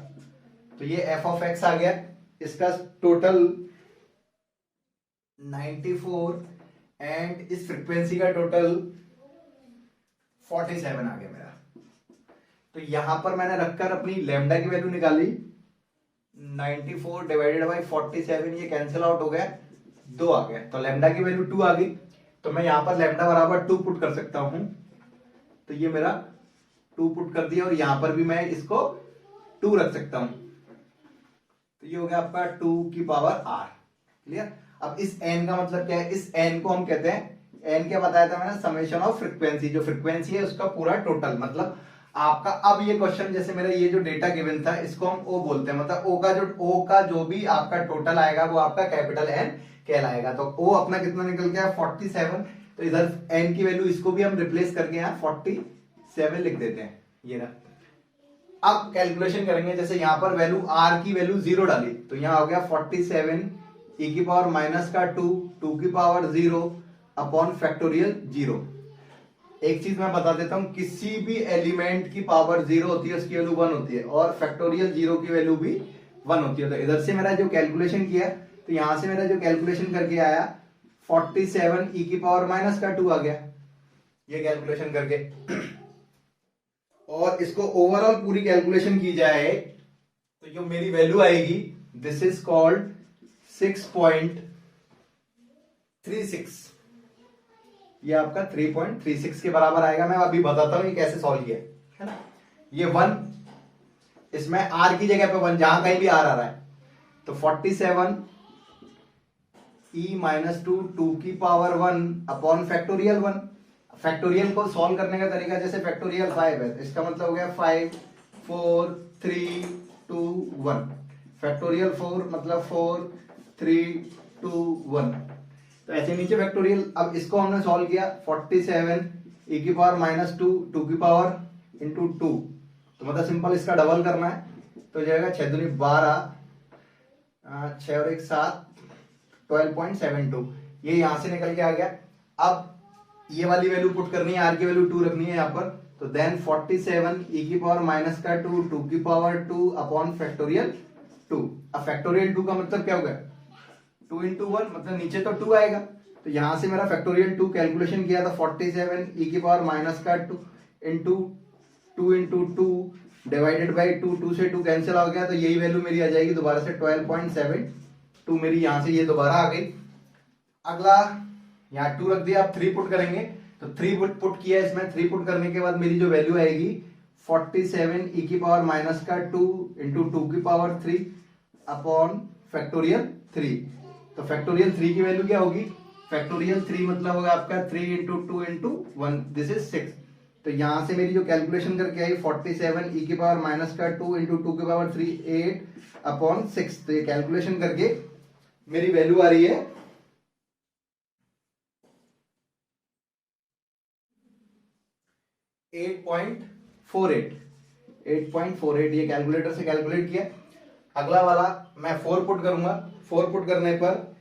तो ये f ऑफ x आ गया। इसका टोटल 94 एंड इस फ्रीक्वेंसी का टोटल 47 आ गया मेरा। तो यहां पर मैंने रखकर अपनी लैम्डा की वैल्यू निकाली, 94 डिवाइडेड बाई 47, ये कैंसिल आउट हो गया, 2 आ गया। तो लैम्डा की वैल्यू 2 आ गई। तो मैं यहां पर लैम्डा बराबर 2 पुट कर सकता हूं। तो ये मेरा 2 पुट कर दिया, और यहां पर भी मैं इसको 2 रख सकता हूं। तो ये हो गया आपका 2 की पावर r। क्लियर। अब इस n का मतलब क्या है? इस n को हम कहते हैं, n क्या बताया था मैंने, समेशन ऑफ फ्रीक्वेंसी। जो फ्रीक्वेंसी है उसका पूरा टोटल, मतलब आपका अब ये क्वेश्चन, जैसे मेरा ये जो डेटा गिवन था, इसको हम ओ बोलते हैं, मतलब ओ का जो भी आपका टोटल आएगा वो आपका कैपिटल N कहलाएगा। तो ओ अपना कितना निकल गया? 47। तो इधर n की वैल्यू, इसको भी हम रिप्लेस करके यहाँ 47 लिख देते हैं, ये रहा। अब कैलकुलेशन करेंगे, जैसे यहां पर वैल्यू r की वैल्यू 0 डाली, तो यहां हो गया 47 e की पावर माइनस का 2 2 की पावर 0 अपॉन फैक्टोरियल 0। एक चीज मैं बता देता हूं, किसी भी एलिमेंट की पावर 0 होती है, उसकी वैल्यू 1 होती है, और फैक्टोरियल 0 की वैल्यू भी 1 होती है। तो इधर से मेरा जो कैलकुलेशन किया, तो यहां से मेरा जो कैलकुलेशन करके आया 47 e की पावर माइनस का 2 आ गया, ये कैलकुलेशन करके। और इसको ओवरऑल पूरी कैलकुलेशन की जाए तो जो मेरी वैल्यू आएगी, दिस इज कॉल्ड 6.36। ये आपका 3.36 के बराबर आएगा। मैं अभी बताता हूं ये कैसे सॉल्व किया है ना। ये 1, इसमें r की जगह पे 1, जहां कहीं भी r आ रहा है, तो 47 e माइनस 2 2 की पावर 1 अपॉन फैक्टोरियल 1। फैक्टोरियल को सॉल्व करने का तरीका, जैसे फैक्टोरियल 5 है, इसका मतलब हो गया 5 4 3 2 1। फैक्टोरियल 4 मतलब 4 3 2 1। तो ऐसे नीचे फैक्टोरियल। अब इसको हमने सॉल्व किया, 47 e की पावर माइनस 2 2 की पावर इंटू 2, तो मतलब सिंपल इसका डबल करना है, तो जाएगा 6 दूनी 12, 6 और 1 7, 12.72। ये यहां से निकल के आ गया। अब ये वाली वैल्यू पुट करनी है, आर की वैल्यू 2 रखनी है यहाँ पर, तो देन 47 e की पावर माइनस का 2 2 की पावर 2 अपॉन फैक्टोरियल 2। अब फैक्टोरियल 2 का मतलब क्या होगा? 2 इंटू 1, मतलब नीचे तो 2 आएगा। तो यहां से मेरा फैक्टोरियल 2 कैलकुलेशन किया था, 47 e की पावर माइनस का 2 इंटू 2 इंटू 2 डिवाइडेड बाई 2, 2 से 2 कैंसिल हो गया, तो यही वैल्यू मेरी आ जाएगी दोबारा से 12.72 मेरी यहां से ये दोबारा आ गई। अगला यहाँ 2 रख दिया, आप 3 पुट करेंगे, तो 3 पुट किया इसमें। 3 पुट करने के बाद मेरी जो वैल्यू आएगी 47 e की पावर माइनस का 2 इंटू 2 की पावर 3 अपॉन फैक्टोरियल 3। तो फैक्टोरियल 3 की वैल्यू क्या होगी? फैक्टोरियल 3 मतलब होगा आपका 3 इंटू 2 इंटू 1, दिस इज 6। तो यहां से मेरी जो कैलकुलेशन करके आई 47 e की पावर माइनस का 2 इंटू 2 की पावर 3 8 अपॉन 6। तो ये कैलकुलेशन करके मेरी वैल्यू आ रही है 8.48। 8.48 ये कैलकुलेटर से कैलकुलेट किया। अगला वाला मैं 4 पुट करूंगा। 4 पुट करने पर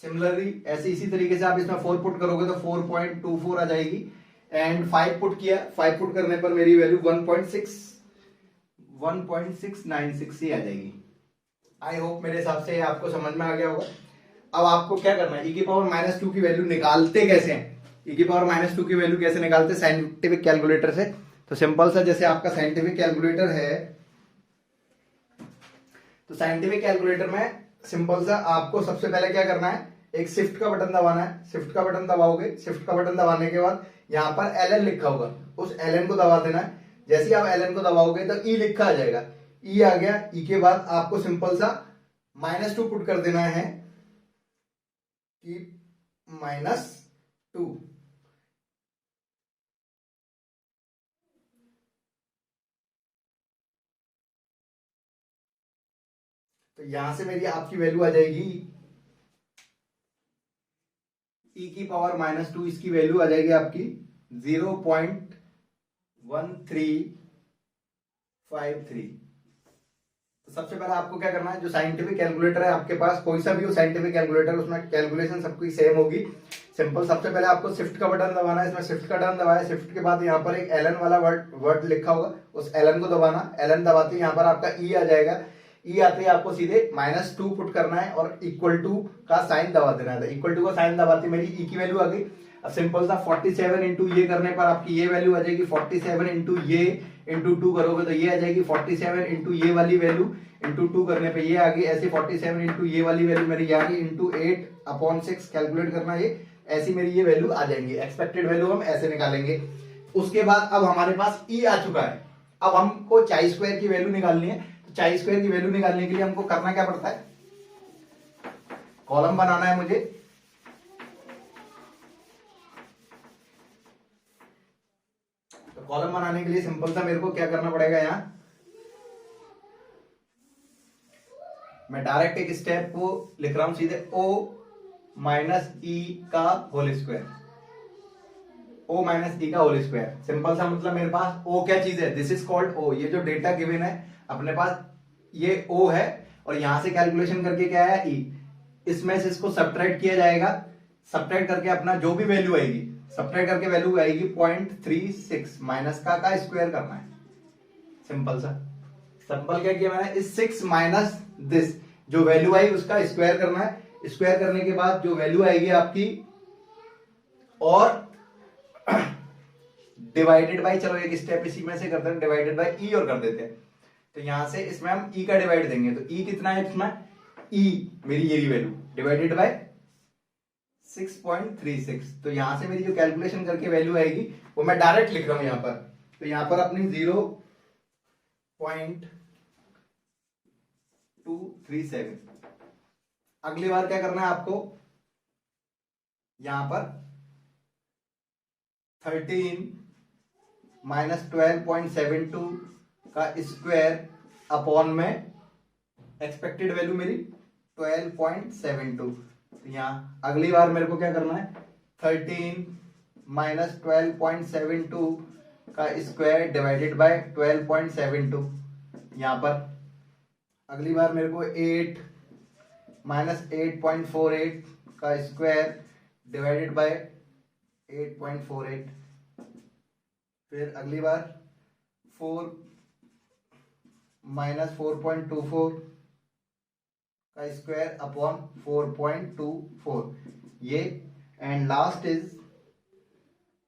सिमिलरली ऐसे इसी तरीके से आप इसमें 4 पुट करोगे तो 4.24 आ जाएगी। एंड 5 पुट किया, 5 पुट करने पर मेरी वैल्यू 1.696 ही आ जाएगी। आई होप मेरे हिसाब से आपको समझ में आ गया होगा। अब आपको क्या करना है, e की पावर माइनस 2 की वैल्यू निकालते कैसे हैं? e की पावर माइनस 2 की वैल्यू कैसे निकालते हैं साइंटिफिक कैलकुलेटर से? तो सिंपल सा, जैसे आपका साइंटिफिक कैलकुलेटर है, तो साइंटिफिक कैलकुलेटर में सिंपल सा आपको सबसे पहले क्या करना है, एक शिफ्ट का बटन दबाना है। शिफ्ट का बटन दबाओगे, शिफ्ट का बटन दबाने के बाद यहाँ पर ln लिखा होगा, उस ln को दबा देना है। जैसे ही आप ln को दबाओगे तो e लिखा आ जाएगा, e आ गया। e के बाद आपको सिंपल सा -2 पुट कर देना है कि -2। तो यहां से मेरी आपकी वैल्यू आ जाएगी e की पावर -2, इसकी वैल्यू आ जाएगी आपकी 0.1353। तो सबसे पहले आपको क्या करना है, जो साइंटिफिक कैलकुलेटर है आपके पास, कोई सा भी हो साइंटिफिक कैलकुलेटर, उसमें कैलकुलेशन सबकी सेम होगी। सिंपल, सबसे पहले आपको शिफ्ट का बटन दबाना है। इसमें शिफ्ट का बटन दबाया, शिफ्ट के बाद यहाँ पर एक एलन वाला वर्ड लिखा होगा, उस एलन को दबाना। एलन दबाते ही यहाँ पर आपका ई आ जाएगा। ई आते ही आपको सीधे -2 पुट करना है और इक्वल टू का साइन दबा देना है। इक्वल टू का साइन दबाते मेरी ई की वैल्यू आ गई। अब सिंपल सा 47 इंटू ये करने पर आपकी ये वैल्यू आ जाएगी। 47 इंटू ये इंटू 2 करोगे तो ये आ जाएगी। 47 इंटू ये वाली वैल्यू इंटू 2 करने पे ये आ गई। ऐसे 47 इंटू ये वाली वैल्यू मेरी आ गई इंटू 8/6 कैलकुलेट करना, ये ऐसी मेरी ये वैल्यू आ जाएंगी। एक्सपेक्टेड वैल्यू हम ऐसे निकालेंगे। उसके बाद अब हमारे पास ई आ चुका है। अब हमको चाई स्क्वायर की वैल्यू निकालनी है। तो चाई स्क्वायर की वैल्यू निकालने के लिए हमको करना क्या पड़ता है, कॉलम बनाना है मुझे। तो कॉलम बनाने के लिए सिंपल सा मेरे को क्या करना पड़ेगा, यहां मैं डायरेक्ट एक स्टेप को लिख रहा हूं सीधे, o माइनस ई का whole square. o minus E का होल स्क्वायर, सिंपल सा मतलब मेरे पास o क्या चीज है, दिस इज कॉल्ड o। ये जो डेटा गिवन है अपने पास, ये o है और यहां से कैलकुलेशन करके क्या है e। इसमें से इसको सब्ट्रैक्ट किया जाएगा। सब्ट्रैक्ट करके अपना जो भी वैल्यू आएगी, सब्ट्रैक्ट करके वैल्यू आएगी 0.36 माइनस का स्क्वायर करना है। सिंपल सा, सिंपल क्या किया मैंने, इस 6 माइनस दिस जो वैल्यू आई उसका स्क्वायर करना है। स्क्वायर करने के बाद जो वैल्यू आएगी आपकी, और डिवाइडेड बाई, चलो एक स्टेप इसी में से करते हैं, डिवाइडेड बाई ई और कर देते हैं। तो यहां से इसमें हम ई का डिवाइड देंगे। तो ई कितना है इसमें, ई मेरी ये वैल्यू डिवाइडेड बाय 6.36। तो यहां से मेरी जो कैलकुलेशन करके वैल्यू आएगी वो मैं डायरेक्ट लिख रहा हूं यहां पर। तो यहां पर अपनी 0.237। अगली बार क्या करना है आपको, यहां पर 13 माइनस 12.72 का स्क्वायर अपॉन में एक्सपेक्टेड वैल्यू मेरी 12.72। तो यहां अगली बार मेरे को क्या करना है, 13 माइनस 12.72 का स्क्वायर डिवाइडेड बाय 12.72। यहां पर अगली बार मेरे को 8 माइनस 8.48 का स्क्वायर डिवाइडेड बाय 8.48। फिर अगली बार 4 माइनस 4.24 का स्क्वायर अपॉन 4.24 ये। एंड लास्ट इज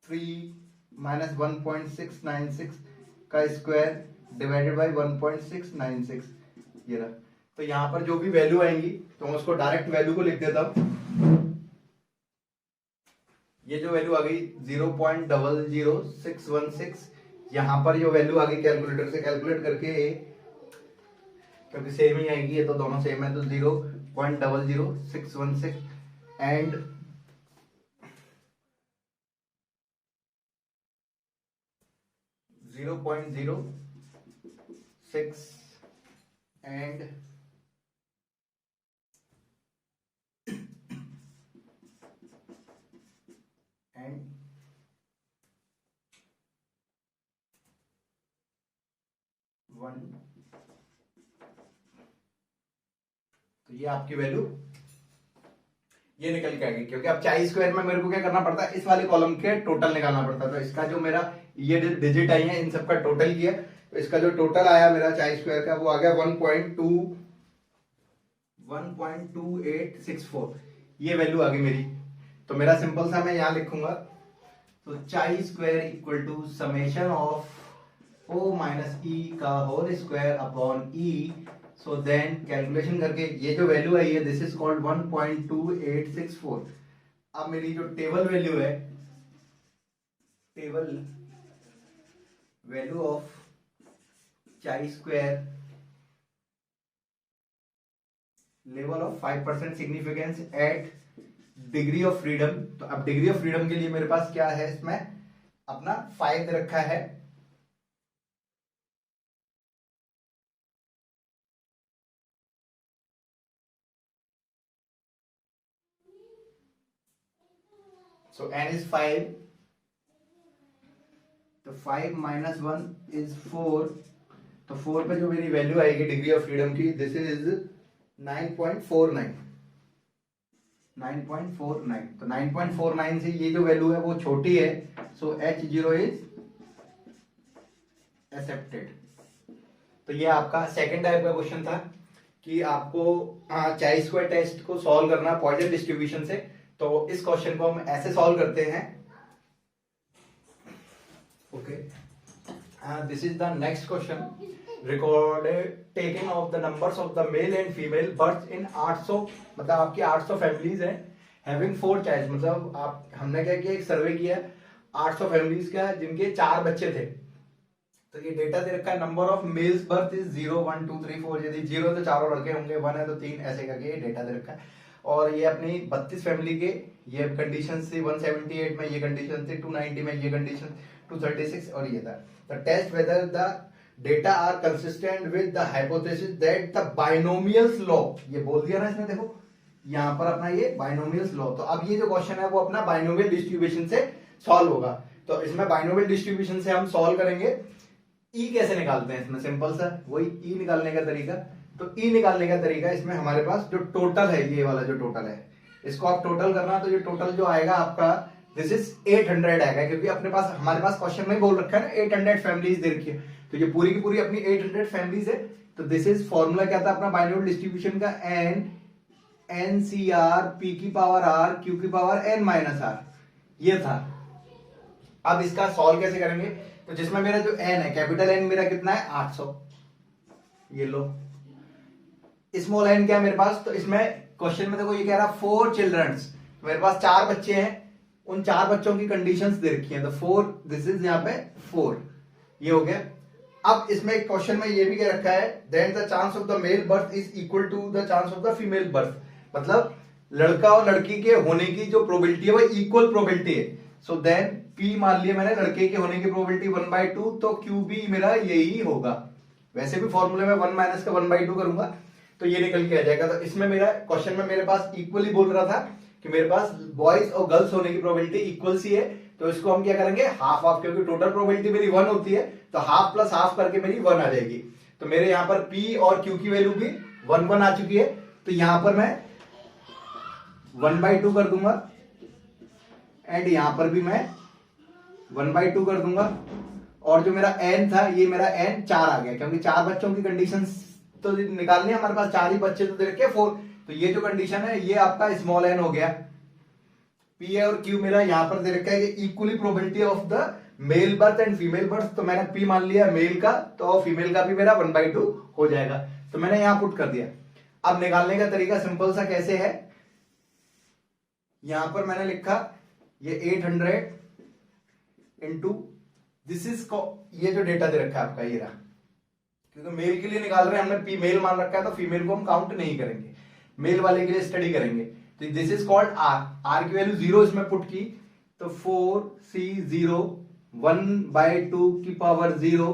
3 माइनस 1.696 का स्क्वायर डिवाइडेड बाय 1.696 ये रहा। तो यहां पर जो भी वैल्यू आएंगी तो मैं उसको डायरेक्ट वैल्यू को लिख देता हूं। ये जो वैल्यू आ गई 0.00616, यहां पर जो वैल्यू आ गई कैलकुलेटर से कैलकुलेट करके, क्योंकि सेम ही आएगी, ये तो दोनों सेम है, तो 0.00616 एंड 0.06 एंड एंड 1। तो ये आपकी वैल्यू ये निकल के आ गई। क्योंकि अब चाई स्क्वायर में मेरे को क्या करना पड़ता है, इस वाले कॉलम के टोटल निकालना पड़ता है। तो इसका जो मेरा ये डिजिट आई है इन सबका टोटल किया, तो इसका जो टोटल आया मेरा चाई स्क्वायर का वो आ गया 1.2864। ये वैल्यू आ गई मेरी। तो मेरा सिंपल सा मैं यहां लिखूंगा, तो chi square equal to summation of o minus E का whole square upon E. So then calculation करके ये जो वैल्यू आई है दिस इज कॉल्ड 1.2864। अब मेरी जो टेबल वैल्यू है, table value of chi square level of 5% significance at degree of freedom. तो अब डिग्री ऑफ फ्रीडम के लिए मेरे पास क्या है, इसमें अपना 5 दे रखा है। So n is 5. तो 5 minus 1 is 4 तो 4 पे जो मेरी वैल्यू आएगी डिग्री ऑफ फ्रीडम की, दिस इज 9.49। 9.49, तो 9.49 से ये जो वैल्यू है वो छोटी है, सो H0 इज एक्सेप्टेड। तो ये आपका सेकंड टाइप का क्वेश्चन था कि आपको चाई स्क्वायर टेस्ट को सॉल्व करना पॉइजन डिस्ट्रीब्यूशन से। तो इस क्वेश्चन को हम ऐसे सॉल्व करते हैं। Okay, this is the next question. Recorded taking of the numbers of the male and female birth in 800, मतलब आपकी 800 फैमिलीज हैं, हैविंग 4 चाइल्ड, मतलब आप हमने क्या किया, एक सर्वे किया 800 फैमिलीज का जिनके 4 बच्चे थे। तो ये डेटा दे रखा है, number of males birth is 0 1 2 3 4, यदि 0 तो चारों लड़के होंगे, 1 है तो 3, ऐसे करके ये डेटा दे रखा है। और ये अपनी 32 फैमिली के ये कंडीशन थी, 178 में ये कंडीशन थी, 290 में ये कंडीशन, 236 और ये था। The test whether the data are consistent with the hypothesis that the binomials law, ये बोल दिया ना इसने, देखो यहां पर अपना ये बाइनोमियल्स लॉ। तो अब ये जो क्वेश्चन है वो अपना बाइनोमियल डिस्ट्रीब्यूशन से सॉल्व होगा। तो इसमें बाइनोमियल डिस्ट्रीब्यूशन से हम सॉल्व करेंगे। ई कैसे निकालते हैं इसमें, सिंपल सा वही ई निकालने का तरीका। तो ई निकालने का तरीका, इसमें हमारे पास जो टोटल है, ये वाला जो टोटल है, इसको आप टोटल करना, तो ये टोटल जो आएगा आपका, दिस इज 800 आएगा, क्योंकि अपने पास हमारे पास क्वेश्चन में बोल रखा है ना 800 फैमिलीज दे रखी है, तो ये पूरी की पूरी अपनी 800 फैमिलीज है। तो दिस इज फॉर्मूला क्या था अपना बाइनोमियल डिस्ट्रीब्यूशन का, एन सी आर पी की पावर आर क्यू की पावर एन माइनस आर, ये था। अब इसका सॉल्व कैसे करेंगे, तो जिसमें मेरा जो एन है, कैपिटल एन मेरा कितना है 800, ये लो। स्मॉल एन क्या है मेरे पास, तो इसमें क्वेश्चन में देखो ये कह रहा 4 चिल्ड्रंस, मेरे पास 4 बच्चे हैं, उन 4 बच्चों की कंडीशंस दे रखी हैं, तो 4, दिस इज यहाँ पे 4, ये हो गया। अब इसमें क्वेश्चन में ये भी क्या रखा है, then the chance of the male birth is equal to the chance of the female birth, मतलब लड़का और लड़की के होने की जो प्रोबेबिलिटी है वो इक्वल प्रोबेबिलिटी है। सो देन पी मान लिया मैंने, लड़के के होने की प्रोबेबिलिटी 1/2, तो क्यू भी मेरा यही होगा। वैसे भी फॉर्मूले में 1 माइनस का 1/2 करूंगा तो ये निकल के आ जाएगा। तो इसमें मेरा क्वेश्चन में मेरे पास इक्वली बोल रहा था कि मेरे पास बॉयज और गर्ल्स होने की प्रोबेबिलिटी इक्वल सी है, तो इसको हम क्या करेंगे, हाफ हाफ, क्योंकि टोटल प्रोबेबिलिटी मेरी 1 होती है, तो हाफ प्लस हाफ करके मेरी 1 आ जाएगी। तो मेरे यहाँ पर पी और क्यू की वैल्यू भी 1 आ चुकी है, तो यहां पर मैं 1/2 कर दूंगा, एंड यहां पर भी मैं 1/2 कर दूंगा। और जो मेरा n था, ये मेरा n 4 आ गया, क्योंकि 4 बच्चों की कंडीशन तो निकालनी है, हमारे पास 4 ही बच्चे तो दे रखे 4, तो ये जो कंडीशन है ये आपका स्मॉल n हो गया। p और q मेरा यहां पर दे रखा है कि equally probability of the male birth and female birth, तो मैंने p मान लिया मेल का, तो फीमेल का भी मेरा 1/2 हो जाएगा, तो मैंने यहां पुट कर दिया। अब निकालने का तरीका सिंपल सा कैसे है, यहां पर मैंने लिखा ये 800 इंटू दिस इज, ये जो डेटा दे रखा है आपका ये रहा, क्योंकि मेल के लिए निकाल रहे हैं हमने, पी मेल मान रखा है, तो फीमेल को हम काउंट नहीं करेंगे, मेल वाले के लिए स्टडी करेंगे। तो this is called R, R की वैल्यू 0 इसमें पुट की, तो 4c0 1/2 की पावर 0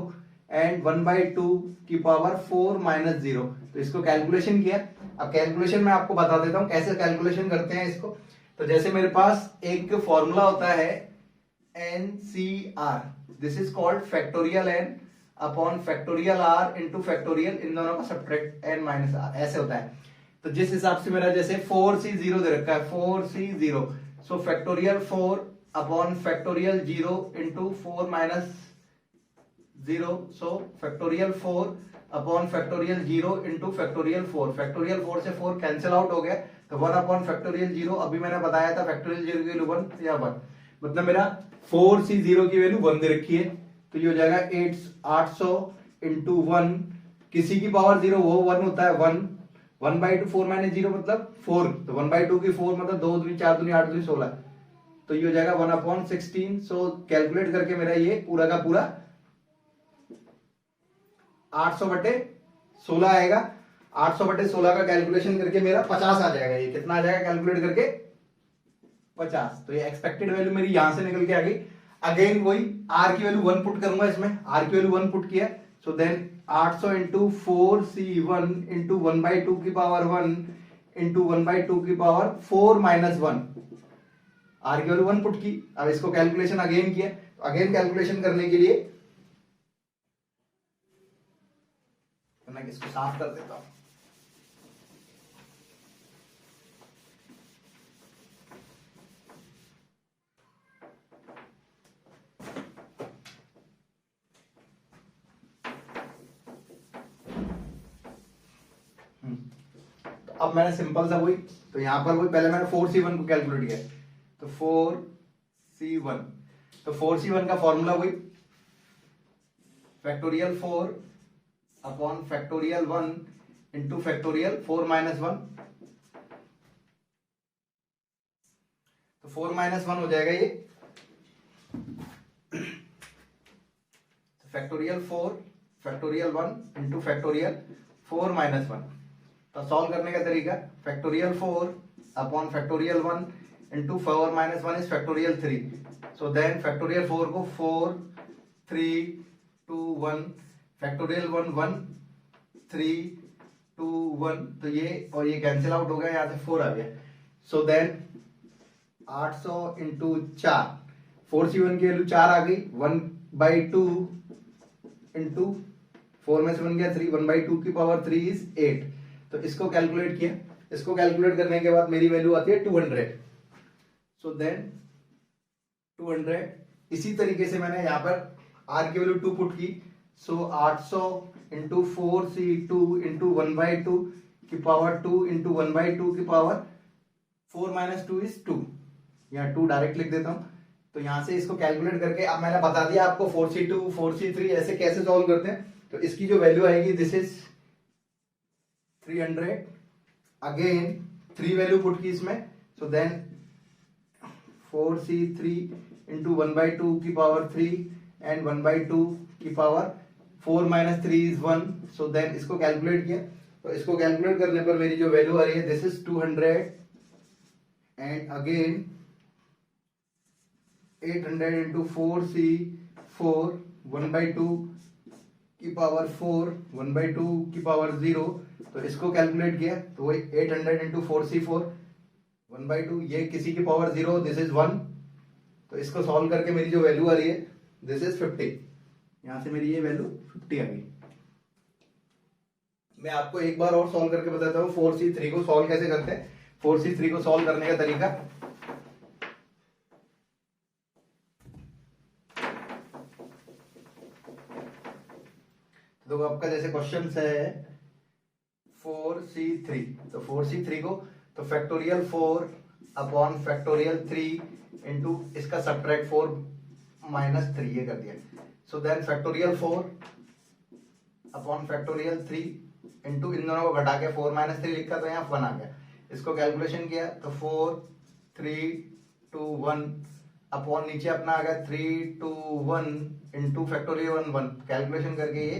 एंड 1/2 की पावर 4 माइनस 0, तो इसको कैलकुलेशन किया। अब कैलकुलेशन में आपको बता देता हूं कैसे कैलकुलेशन करते हैं इसको। तो जैसे मेरे पास एक फॉर्मूला होता है NCR, this is called factorial n upon factorial r into factorial, इन दोनों का सब्ट्रैक्ट n माइनस r, ऐसे होता है। तो जिस हिसाब से मेरा जैसे 4c0 दे रखा है, 4c0, so factorial 4 upon factorial 0 into 4 minus 0, so factorial 4 upon factorial 0 into factorial 4, factorial 4 से 4 कैंसिल आउट हो गया, तो 1 अपॉन फैक्टोरियल 0, अभी मैंने बताया था फैक्टोरियल 0 की वैल्यू 1 या 1, मतलब मेरा 4c0 की वैल्यू 1 दे रखी है, तो ये हो जाएगा 800 इंटू 1, किसी की पावर 0 वो 1 होता है, 1, 1/2 4 माइनस 0 मतलब 4, तो 1/2 की 4 मतलब 2 दूनी 4 दूनी 8 दूनी 16, तो ये हो जाएगा 1/16। सो कैलकुलेट करके मेरा ये पूरा का पूरा 800/16 आएगा। 800/16 का कैलकुलेशन करके मेरा 50 आ जाएगा। ये कितना आ जाएगा कैलकुलेट करके 50। तो ये एक्सपेक्टेड वैल्यू मेरी यहां से निकल के आ गई। अगेन वही आर की वैल्यू 1 पुट करूंगा इसमें, आर की वैल्यू 1 पुट किया, so then 800 into 4c1 into 1/2 की पावर 1 इंटू 1/2 की पावर 4 माइनस 1, आर की वैल्यू 1 पुट की। अब इसको कैलकुलेशन अगेन किया, तो अगेन कैलकुलेशन करने के लिए मैं इसको साफ कर देता हूं। तो अब मैंने सिंपल सा वही, तो यहां पर वही पहले मैंने 4C1 को कैलकुलेट किया, तो 4C1, तो 4C1 का फॉर्मूला वही factorial 4 upon factorial 1 into factorial 4 minus 1, तो 4 माइनस 1 हो जाएगा ये, factorial 4 factorial 1 into factorial 4 minus 1। तो सॉल्व करने का तरीका, factorial 4 upon factorial 1 into 4 minus 1 is factorial 3। So then factorial 4 को 4 3 2 1, फैक्टोरियल 1 1 3 2 1, तो ये और ये कैंसिल आउट हो गया, यहाँ से 4 आ गया। सो देन 800 इंटू 4, 4C1 की वैल्यू 4 आ गई, 1/2 इंटू 4 में से बन गया 3, 1/2 की पावर 3 इज 8। तो इसको कैलकुलेट किया, इसको कैलकुलेट करने के बाद मेरी वैल्यू आती है 200। सो देन 200, इसी तरीके से मैंने यहाँ पर R की वैल्यू 2 पुट की। सो 800 इंटू 4C2 इंटू 1/2 की पावर 2 इंटू 1/2 की पावर 4 माइनस 2 इज 2, यहाँ 2 डायरेक्ट लिख देता हूँ। तो यहां से इसको कैलकुलेट करके अब मैंने बता दिया आपको 4C2 4C3 ऐसे कैसे सॉल्व करते हैं। तो इसकी जो वैल्यू आएगी this is 300, again 3 value put की इसमें। सो देन 4C3 इंटू 1/2 की पावर 3 एंड 1/2 की power 4 minus 3 is 1। So then इसको कैलकुलेट किया, तो इसको कैलकुलेट करने पर मेरी जो वैल्यू आ रही है this is 200 and again 800 into 4C4 1/2 की पावर 4 1/2 की पावर 0। तो इसको कैलकुलेट किया तो वही 800 इंटू 4C4 1/2, ये किसी की पावर 0, दिस इज 1। तो इसको सॉल्व करके मेरी जो वैल्यू आ रही है दिस इज 50, यहां से मेरी ये वैल्यू 50 आ गई। मैं आपको एक बार और सॉल्व करके बताता हूँ 4C3 को सॉल्व कैसे करते हैं। 4C3 को सॉल्व करने का तरीका, तो आपका जैसे क्वेश्चन है 4C3, तो 4C3 को तो फैक्टोरियल 4 अपॉन फैक्टोरियल 3 इंटू इसका सब्ट्रैक्ट 4 माइनस 3 ये कर दिया। So then factorial 4 upon factorial 3 into इन दोनों को घटा के 4 माइनस 3 लिखा, तो यहाँ 1 आ गया। इसको कैलकुलेशन किया तो 4 3 2 1 अपॉन नीचे अपना आ गया 3 2 1 इंटू फैक्टोरियल 1 1, कैलकुलेशन करके ये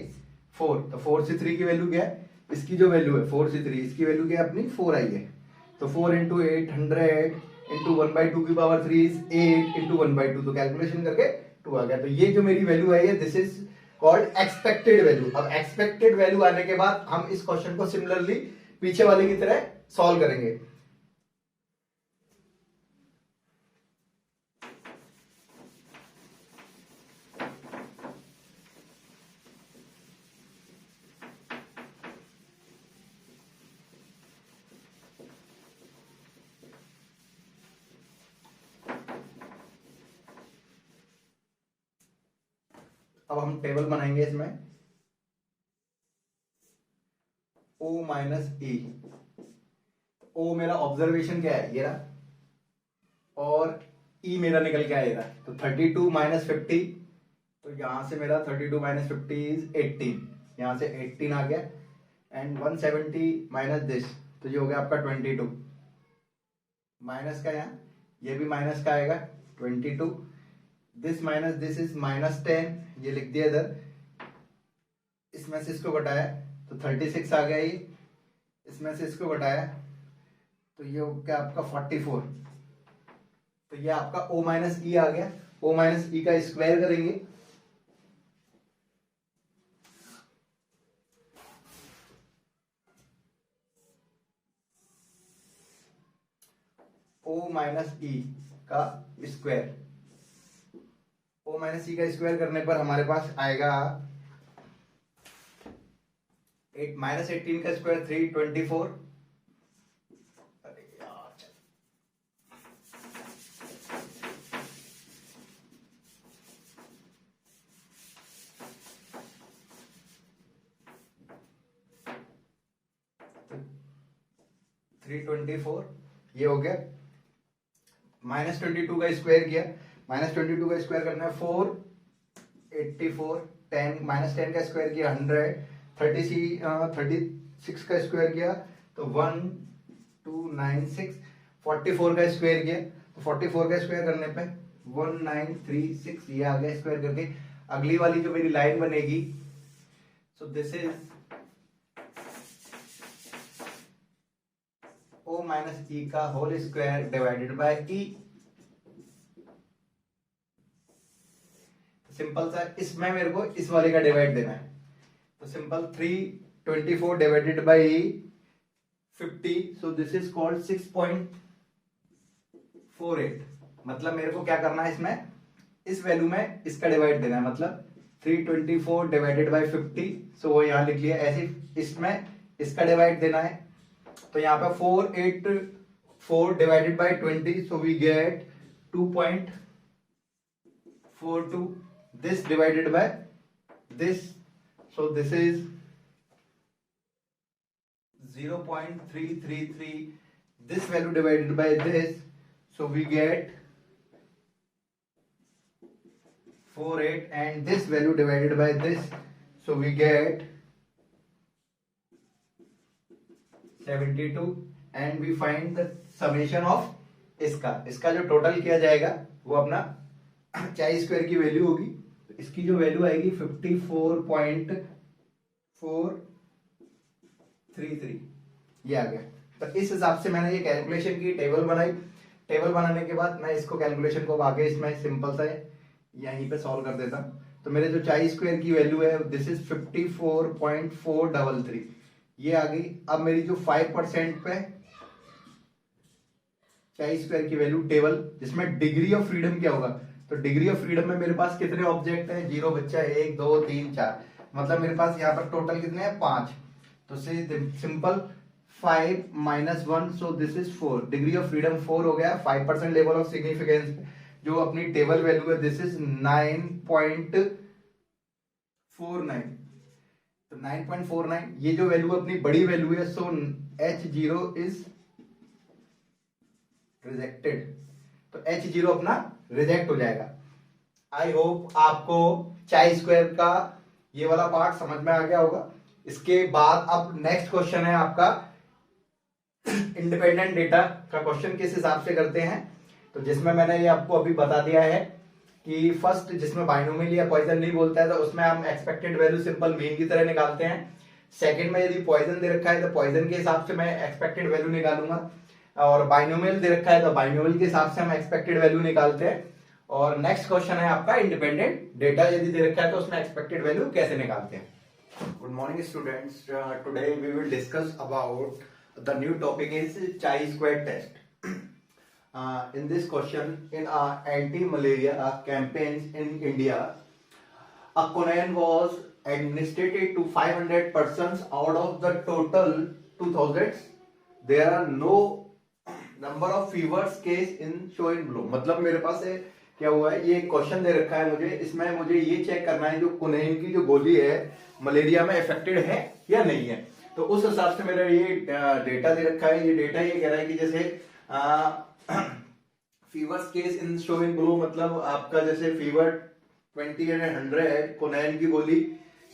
4। तो 4C3 की वैल्यू क्या है, इसकी जो वैल्यू है 4C3 इसकी वैल्यू क्या है अपनी 4 आई है। तो 4 इंटू 800 इंटू 1/2 की पावर 3 इज 8 इंटू 1/2, तो कैलकुलेशन करके 2 आ गया। तो ये जो मेरी वैल्यू आई है this is called expected value. अब एक्सपेक्टेड वैल्यू आने के बाद हम इस क्वेश्चन को सिमिलरली पीछे वाले की तरह सॉल्व करेंगे। अब हम टेबल बनाएंगे इसमें O माइनस E। O मेरा ऑब्जर्वेशन क्या है ये रहा, और E मेरा निकल के आएगा तो 32 माइनस 50, तो यहां से मेरा 32 माइनस 50 इज 18, यहां से 18 आ गया। एंड 170 माइनस दिस, तो ये हो गया आपका 22 माइनस का, यहाँ ये भी माइनस का आएगा 22, this minus this is minus 10, ये लिख दिया इधर। इसमें से इसको घटाया तो 36 आ गया, ये इसमें से इसको घटाया तो ये हो गया आपका 44। तो ये आपका O माइनस ई आ गया। O माइनस ई का स्क्वायर करेंगे O माइनस ई का स्क्वायर, O माइनस ई का स्क्वायर करने पर हमारे पास आएगा 8 माइनस 18 का स्क्वायर 324। अरे यार 324 ये हो गया। माइनस 22 का स्क्वायर किया, माइनस 22 का स्क्वायर करना है 484। 10 माइनस 10 का स्क्वायर किया 100। 36 का स्क्वायर किया तो 1296। 44 का स्क्वायर किया तो 44 का स्क्वायर करने पे 1936 ये आ गया स्क्वायर करके। अगली वाली जो मेरी लाइन बनेगी, so this is O minus E का whole square divided by E. Simple सा, इसमें मेरे को इस वाले का डिवाइड देना है तो simple 324 divided by 50, so this is called 6.48। मतलब मेरे को क्या करना है, इसमें इस वैल्यू में इसका डिवाइड देना है, मतलब 324 डिवाइडेड बाय 50, सो वो यहां लिख लिया ऐसे। इसमें इसका डिवाइड देना है तो यहाँ पे 484 divided by 20, so we get 2.42। this divided by this, so this is 0.333। this value divided by this, so we get 48, and this value divided by this, so we get 72, and we find the summation of इसका जो total किया जाएगा वो अपना चाई square की value होगी। इसकी जो वैल्यू आएगी 54.433 ये आ गया। तो इस हिसाब से मैंने ये कैलकुलेशन की, टेबल बनाई। टेबल बनाने के बाद मैं इसको कैलकुलेशन को आगे इसमें सिंपल सा यहीं पे सॉल्व कर देता हूं। तो मेरे जो चाई स्क्वायर की वैल्यू है दिस इज 54.433 ये आ गई। अब मेरी जो 5% पे चाई स्क्वायर की वैल्यू टेबल, जिसमें डिग्री ऑफ फ्रीडम क्या होगा, तो डिग्री ऑफ फ्रीडम में मेरे पास कितने ऑब्जेक्ट हैं, 0 बच्चा 1 2 3 4, मतलब मेरे पास यहाँ पर टोटल कितने हैं 5। तो simple 5 minus 1, so this is 4। Degree of freedom 4 हो गया। 5% लेवल ऑफ सिग्निफिकेंस जो अपनी टेबल वैल्यू है दिस इज 9.49। तो 9.49 ये जो वैल्यू अपनी बड़ी वैल्यू है, सो H0 इज रिजेक्टेड। तो H0 अपना रिजेक्ट हो जाएगा। आई होप आपको चाई स्क्वायर का ये वाला पार्ट समझ में आ गया होगा। इसके बाद अब नेक्स्ट क्वेश्चन है आपका इंडिपेंडेंट डेटा का क्वेश्चन किस हिसाब से करते हैं। तो जिसमें मैंने ये आपको अभी बता दिया है कि फर्स्ट जिसमें बाइनोमियल या पॉइजन नहीं बोलता है तो उसमें हम एक्सपेक्टेड वैल्यू सिंपल मीन की तरह निकालते हैं। सेकंड में यदि पॉइजन दे रखा है तो पॉइजन के हिसाब से मैं एक्सपेक्टेड वैल्यू निकालूंगा, और बाइनोमियल दे रखा है तो बाइनोमियल के हिसाब से हम एक्सपेक्टेड वैल्यू निकालते हैं। और नेक्स्ट क्वेश्चन है आपका इंडिपेंडेंट डेटा यदि दे रखा है तो उसमें एक्सपेक्टेड वैल्यू कैसे निकालते हैं। Good morning students, today we will discuss about the new topic is chi square test. In this question, in anti-malaria campaigns in India, a quinine was administered to 500 persons out of the total 2000. There are no number of fevers case in show in below। मतलब मेरे पास है क्या हुआ है, ये question दे रखा है मुझे, इसमें मुझे ये चेक करना है जो क्विनाइन की जो गोली है मलेरिया में इफेक्टेड है या नहीं है। तो उस हिसाब से मेरा ये डेटा दे रखा है। ये डेटा ये कह रहा है कि जैसे fevers case in show in blue, मतलब आपका जैसे फीवर 20 एंड 100, क्विनाइन की गोली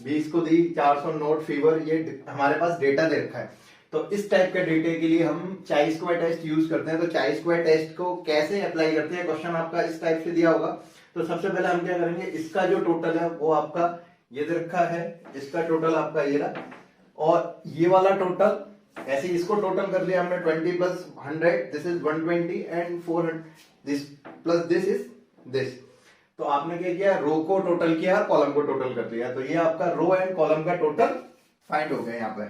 20 को दी, 400 नोट फीवर, ये हमारे पास डेटा दे रखा है। तो इस टाइप के डेटे के लिए हम चाई स्क्वायर टेस्ट यूज करते हैं। तो चाई स्क्वायर टेस्ट को कैसे अप्लाई करते हैं, क्वेश्चन आपका इस टाइप से दिया होगा। तो सबसे पहले हम क्या करेंगे, इसका जो टोटल है वो आपका ये दे रखा है, इसका टोटल आपका ये रहा, और ये वाला टोटल ऐसे इसको टोटल कर लिया हमने 20 plus 100, this is 120 and 400, this plus this is this. तो आपने क्या किया, रो को टोटल किया, कॉलम को टोटल कर लिया। तो ये आपका रो एंड कॉलम का टोटल फाइंड हो गया यहाँ पे।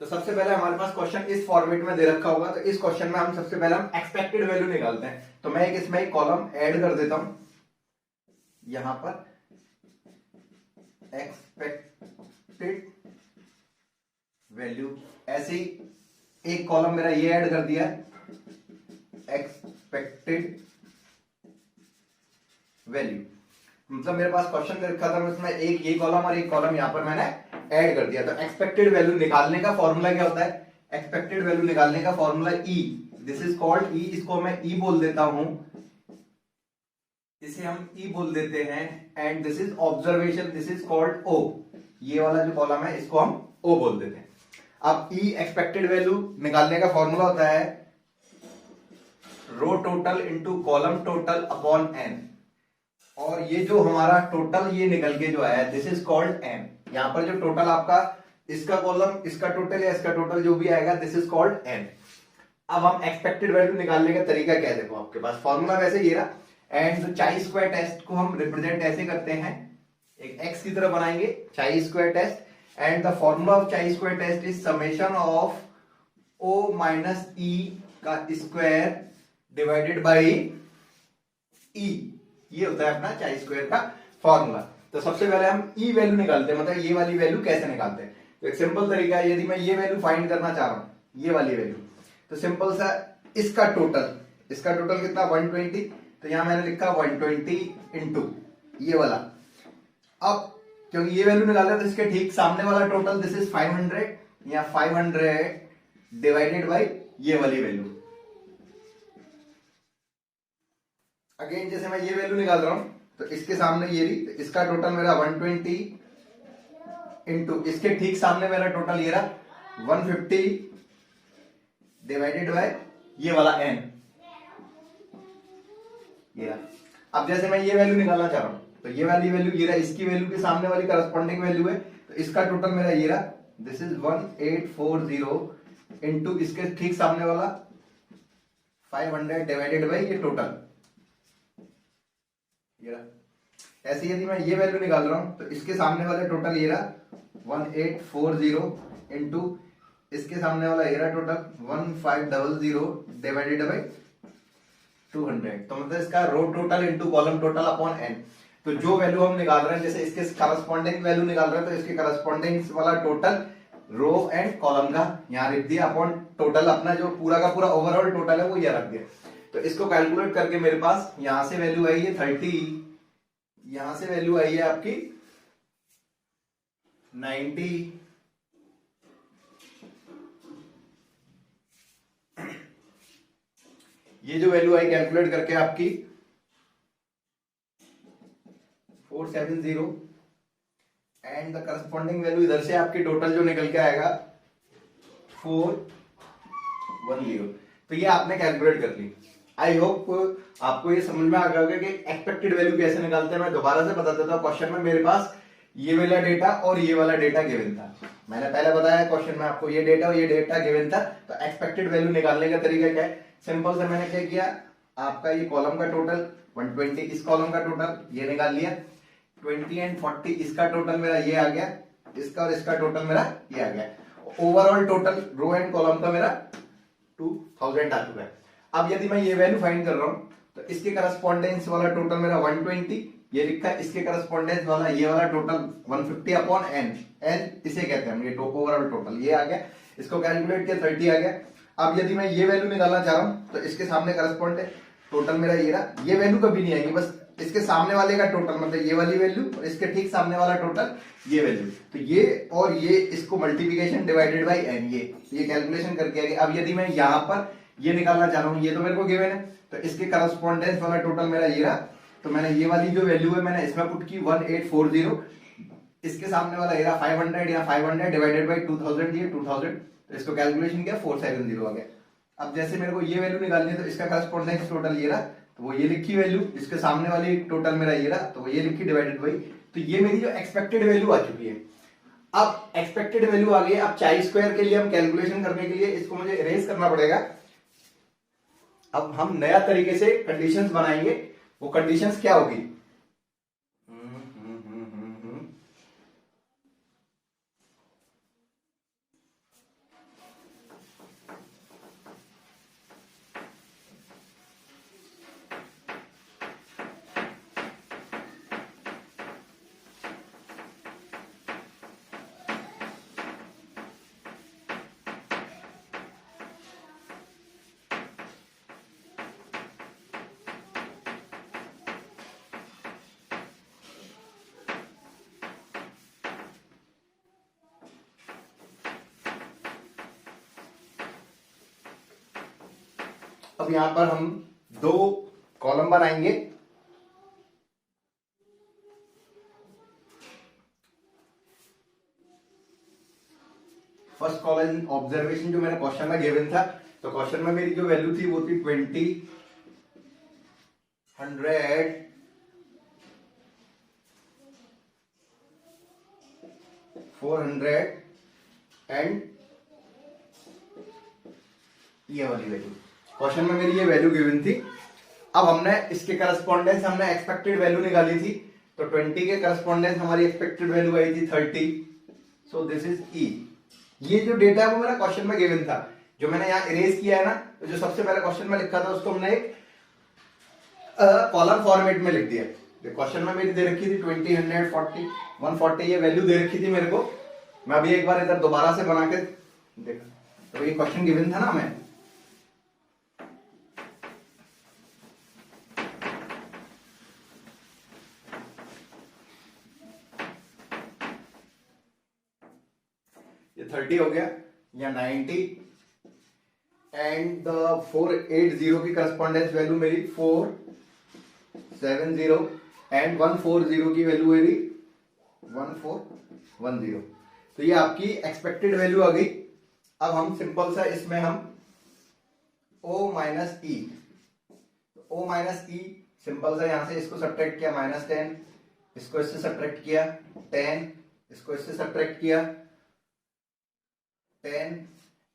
तो सबसे पहले हमारे पास क्वेश्चन इस फॉर्मेट में दे रखा होगा। तो इस क्वेश्चन में हम सबसे पहले हम एक्सपेक्टेड वैल्यू निकालते हैं। तो मैं एक इसमें एक कॉलम ऐड कर देता हूं यहां पर। एक्सपेक्टेड वैल्यू, ऐसे ही एक कॉलम मेरा ये ऐड कर दिया एक्सपेक्टेड वैल्यू, मतलब मेरे पास क्वेश्चन लिखा था उसमें एक ये कॉलम और एक कॉलम यहां पर मैंने ऐड कर दिया। तो एक्सपेक्टेड वैल्यू निकालने का फॉर्मूला क्या होता है? एक्सपेक्टेड वैल्यू निकालने का formula E, this is called ई, इसको मैं ई बोल देता हूं, इसे हम ई बोल देते हैं। And this is observation, this is called O, ये वाला जो कॉलम है इसको हम ओ बोल देते हैं। अब ई एक्सपेक्टेड वैल्यू निकालने का फॉर्मूला होता है row total into column total upon N, और ये जो हमारा टोटल ये निकल के जो आया दिस इज कॉल्ड एन। यहां पर जो टोटल आपका इसका कॉलम, इसका टोटल या इसका टोटल जो भी आएगा दिस इज कॉल्ड एन। अब हम एक्सपेक्टेड वैल्यू निकालने का तरीका क्या है, देखो आपके पास फॉर्मूला वैसे ये रहा। एंड चाई स्क्वायर टेस्ट को हम रिप्रेजेंट ऐसे करते हैं, एक एक्स की तरह बनाएंगे chi square test, and the formula of chi square test is summation of O minus E का स्क्वायर डिवाइडेड बाई ई, ये होता है अपना चाई स्क्वायर का फॉर्मूला। तो सबसे पहले हम ई वैल्यू निकालते हैं, मतलब ये वाली वैल्यू कैसे निकालते हैं। तो एक सिंपल तरीका है, यदि मैं ये वैल्यू फाइंड करना चाह रहा हूं, ये वाली वैल्यू, तो सिंपल सा इसका टोटल कितना 120, तो यहां मैंने लिखा 120 इंटू ये वाला। अब क्योंकि ये वैल्यू निकाला तो इसके ठीक सामने वाला टोटल दिस इज 500, या 500 डिवाइडेड बाई ये वाली वैल्यू। अगेन जैसे मैं ये वैल्यू निकाल रहा हूं तो इसके सामने ये रही, तो इसका टोटल मेरा 120 इंटू इसके ठीक सामने मेरा टोटल ये रहा 150 डिवाइडेड बाय ये वाला n, ये रहा। अब जैसे मैं ये वैल्यू निकालना चाह रहा हूं तो ये वाली वैल्यू ये रहा, इसकी वैल्यू के सामने वाली करस्पॉन्डिंग वैल्यू है, तो इसका टोटल मेरा ये रहा, दिस इज 1840 इंटू इसके ठीक सामने वाला 500 डिवाइडेड बाई ये टोटल, ये रहा। ऐसे यदि मैं ये वैल्यू निकाल रहा हूं तो इसके सामने वाले टोटल ये रहा 1840 इंटू इसके सामने वाला ये रहा टोटल 1500 डिवाइडेड बाई 200, तो मतलब इसका row total into column total upon N. तो जो वैल्यू हम निकाल रहे हैं, जैसे इसके करस्पॉन्डिंग वैल्यू निकाल रहे हैं तो इसके करस्पॉन्डिंग वाला टोटल रो एंड कॉलम का यहां लिख दिया अपॉन टोटल, अपना जो पूरा का पूरा ओवरऑल टोटल है वो यह रख दिया। तो इसको कैलकुलेट करके मेरे पास यहां से वैल्यू आई है 30, यहां से वैल्यू आई है आपकी 90, ये जो वैल्यू आई कैलकुलेट करके आपकी 470, एंड द करस्पॉन्डिंग वैल्यू इधर से आपकी टोटल जो निकल के आएगा 410। तो ये आपने कैलकुलेट कर ली। आई होप आपको ये समझ में आ गया होगा कि एक्सपेक्टेड वैल्यू कैसे निकालते हैं। मैं दोबारा से बता देता हूं, क्वेश्चन में मेरे पास ये वाला डेटा और ये वाला डेटा गिवन था, मैंने पहले बताया क्वेश्चन में आपको ये डेटा और ये डेटा गिवन था। तो एक्सपेक्टेड वैल्यू निकालने का तरीका क्या है, सिंपल से मैंने क्या किया, आपका ये कॉलम का टोटल 120, इस कॉलम का टोटल ये निकाल लिया, 20 एंड 40 इसका टोटल मेरा ये आ गया, इसका और इसका टोटल मेरा ये आ गया, overall total row and column का मेरा 2000 आ चुका है। अब यदि मैं ये वैल्यू फाइंड कर रहा हूं तो इसके करस्पॉन्डेंस वाला टोटल मेरा 120 ये लिखा है, इसके करस्पॉन्डेंस वाला ये वाला टोटल 150 अपॉन एन, एन इसे कहते हैं हम, ये ओवरऑल टोटल ये आ गया, इसको कैलकुलेट किया 30 आ गया। अब यदि मैं ये वैल्यू निकालना चाह रहा हूं तो इसके सामने करस्पॉन्डेंट टोटल मेरा ये रहा, ये वैल्यू कभी नहीं आएगी, बस इसके सामने वाले का टोटल मतलब ये वाली वैल्यू और इसके ठीक सामने वाला टोटल ये वैल्यू, तो ये और ये इसको मल्टीप्लिकेशन डिवाइडेड बाई एन, ये कैलकुलेशन करके आ गया। अब यदि मैं यहां पर ये निकालना चाह रहा हूं, ये तो मेरे को गिवन है, तो इसके करस्पॉन्डेंस वाला टोटल मेरा ये रहा, तो मैंने ये वाली जो वैल्यू है मैंने इसमें पुट की 1840, इसके सामने वाला ये रहा 500 या 500 डिवाइडेड बाई 2000, ये 2000, तो इसको कैलकुलेशन किया 470 आ गया। अब जैसे मेरे को ये वैल्यू निकालनी है तो इसका करस्पॉन्डेंस टोटल ये रहा, तो वो ये लिखी वैल्यू, इसके सामने वाली टोटल मेरा ये रहा, तो वो ये लिखी डिवाइडेड बाई, तो ये मेरी जो एक्सपेक्टेड वैल्यू आ चुकी है। अब एक्सपेक्टेड वैल्यू आ गई, अब चाई स्क्वायर के लिए हम कैलकुलेशन करने के लिए इसको मुझे इरेज करना पड़ेगा। अब हम नया तरीके से कंडीशंस बनाएंगे, वो कंडीशंस क्या होगी, अब यहां पर हम दो कॉलम बनाएंगे। फर्स्ट कॉलम ऑब्जर्वेशन जो मेरा क्वेश्चन में गिवन था, तो क्वेश्चन में मेरी जो वैल्यू थी वो थी 20, 100, 400 एंड ये वाली वैल्यू। क्वेश्चन में मेरी ये वैल्यू गिवन थी। अब हमने इसके करस्पॉन्डेंस हमने एक्सपेक्टेड वैल्यू निकाली थी, तो 20 के करस्पॉन्डेंस हमारी एक्सपेक्टेड वैल्यू आई थी 30। सो दिस इज ई। ये जो डेटा है वो मेरा क्वेश्चन में गिवन था, जो मैंने यहाँ इरेज किया है ना, तो जो सबसे पहले क्वेश्चन में लिखा था उसको हमने एक कॉलम फॉर्मेट में लिख दिया। क्वेश्चन में मेरी दे रखी थी 20, 100, 40, 140 ये वैल्यू दे रखी थी मेरे को। मैं अभी एक बार इधर दोबारा से बना के देखा, तो ये क्वेश्चन गिवन था ना हमें। ये 30 हो गया या 90 एंड द 480 की करस्पॉन्डेंस वैल्यू मेरी 470 एंड 140 की वैल्यू मेरी 1410। तो ये आपकी एक्सपेक्टेड वैल्यू आ गई। अब हम सिंपल सा इसमें हम O माइनस ई, O माइनस ई सिंपल सा यहां से इसको सब्ट्रैक्ट किया -10, इसको इससे सब्ट्रैक्ट किया 10, इसको इससे सब्ट्रैक्ट किया 10,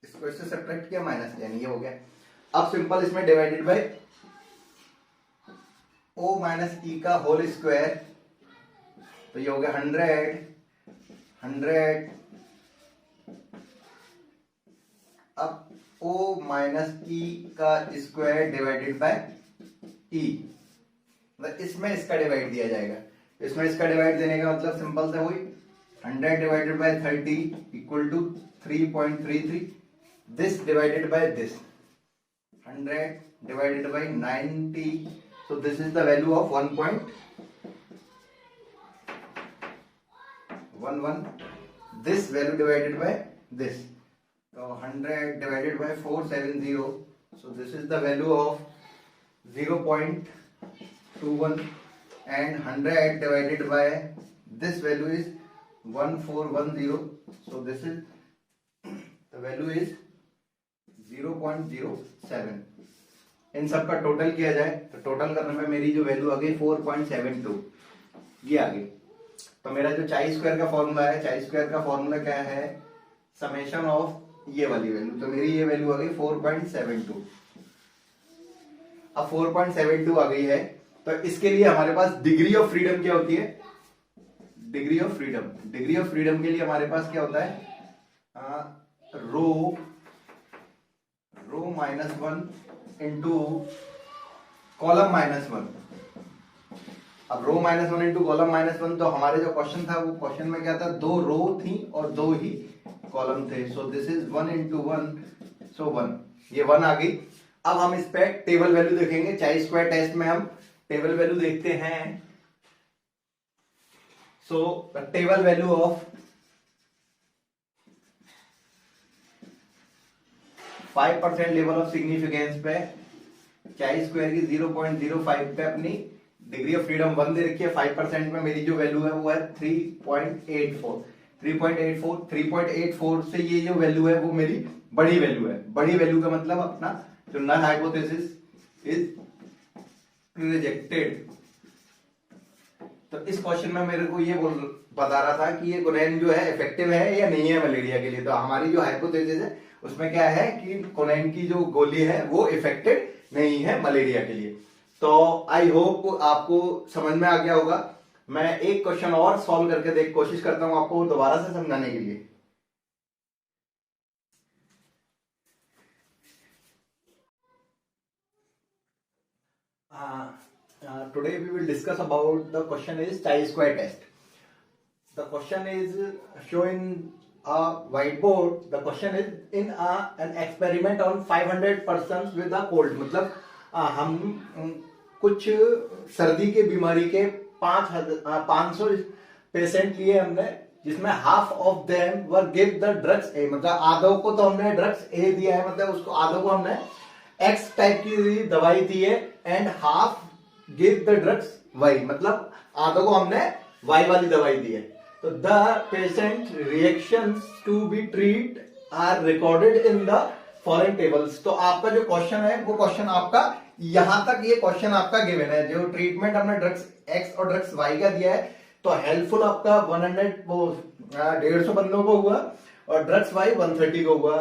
इसको इससे सब्ट्रैक्ट किया -10, ये हो गया। अब सिंपल इसमें divided by O minus E का होल स्क्वायर, तो ये हो गया 100, 100। अब O माइनस ई का स्क्वायर डिवाइडेड बाय ई, मतलब इसमें इसका डिवाइड दिया जाएगा। इसमें इसका डिवाइड देने का मतलब सिंपल सा हुई 100 divided by 30 equal to 3.33। This divided by this 100 divided by 90, so this is the value of 1.11। this value divided by this, so 100 divided by 470, so this is the value of 0.21 and 100 divided by this value is 1410, so this is the value is 0.07। इन सब का total किया जाए तो total करने में मेरी जो value आ गई 4.72 ये आ गई। तो मेरा जो चाई स्क्वायर का फॉर्मूला है, चाई स्क्वायर का फॉर्मूला क्या है, समेशन ऑफ ये वाली वैल्यू। तो मेरी ये वैल्यू आ गई 4.72। अब 4.72 आ गई है, तो इसके लिए हमारे पास डिग्री ऑफ फ्रीडम क्या होती है, degree of freedom. Degree of freedom के लिए हमारे पास क्या होता है, रो -1 इंटू कॉलम -1। अब रो -1 इंटू कॉलम -1, तो हमारे जो क्वेश्चन था वो क्वेश्चन में क्या था, 2 रो थी और 2 ही कॉलम थे। सो दिस इज 1 इंटू 1, सो 1, ये 1 आ गई। अब हम इस पे टेबल वैल्यू देखेंगे। चाई स्क्वायर टेस्ट में हम टेबल वैल्यू देखते हैं। सो table value of 5% level of significance पे चाई स्क्वायर की 0.05 पे अपनी डिग्री ऑफ फ्रीडम 1 दे रखी है। 5% में मेरी जो वैल्यू है वो है 3.84। 3.84 से ये जो वैल्यू है वो मेरी बड़ी वैल्यू है। बड़ी वैल्यू का मतलब अपना जो नल हाइपोथेसिस इज रिजेक्टेड। तो इस क्वेश्चन में मेरे को ये बता रहा था कि ये कोनाइन जो है इफेक्टिव है या नहीं है मलेरिया के लिए। तो हमारी जो हाइपोथेसिस है उसमें क्या है कि कोनाइन की जो गोली है वो इफेक्टिव नहीं है मलेरिया के लिए। तो आई होप आपको समझ में आ गया होगा। मैं एक क्वेश्चन और सॉल्व करके कोशिश करता हूं आपको दोबारा से समझाने के लिए। Today we will discuss about the question is chi-square test. The question is showing a whiteboard. The question is in an experiment on 500 persons with a cold. मतलब हम कुछ सर्दी के बीमारी के 500 पेशेंट लिए हमने, जिसमें half of them were give the drugs A. मतलब आधों को तो हमने ड्रग्स ए दिया है, मतलब उसको आधों को हमने एक्स टाइप की दवाई दी है and half give the drugs Y, मतलब आधों को हमने वाई वाली दवाई दी है। तो the patient reactions to be treat are recorded in the following tables. तो आपका जो क्वेश्चन है वो क्वेश्चन आपका यहां तक ये क्वेश्चन आपका गिवन है। जो ट्रीटमेंट हमने ड्रग्स एक्स और ड्रग्स वाई का दिया है, तो हेल्पफुल आपका 150 बंदों को हुआ और ड्रग्स वाई 130 को हुआ,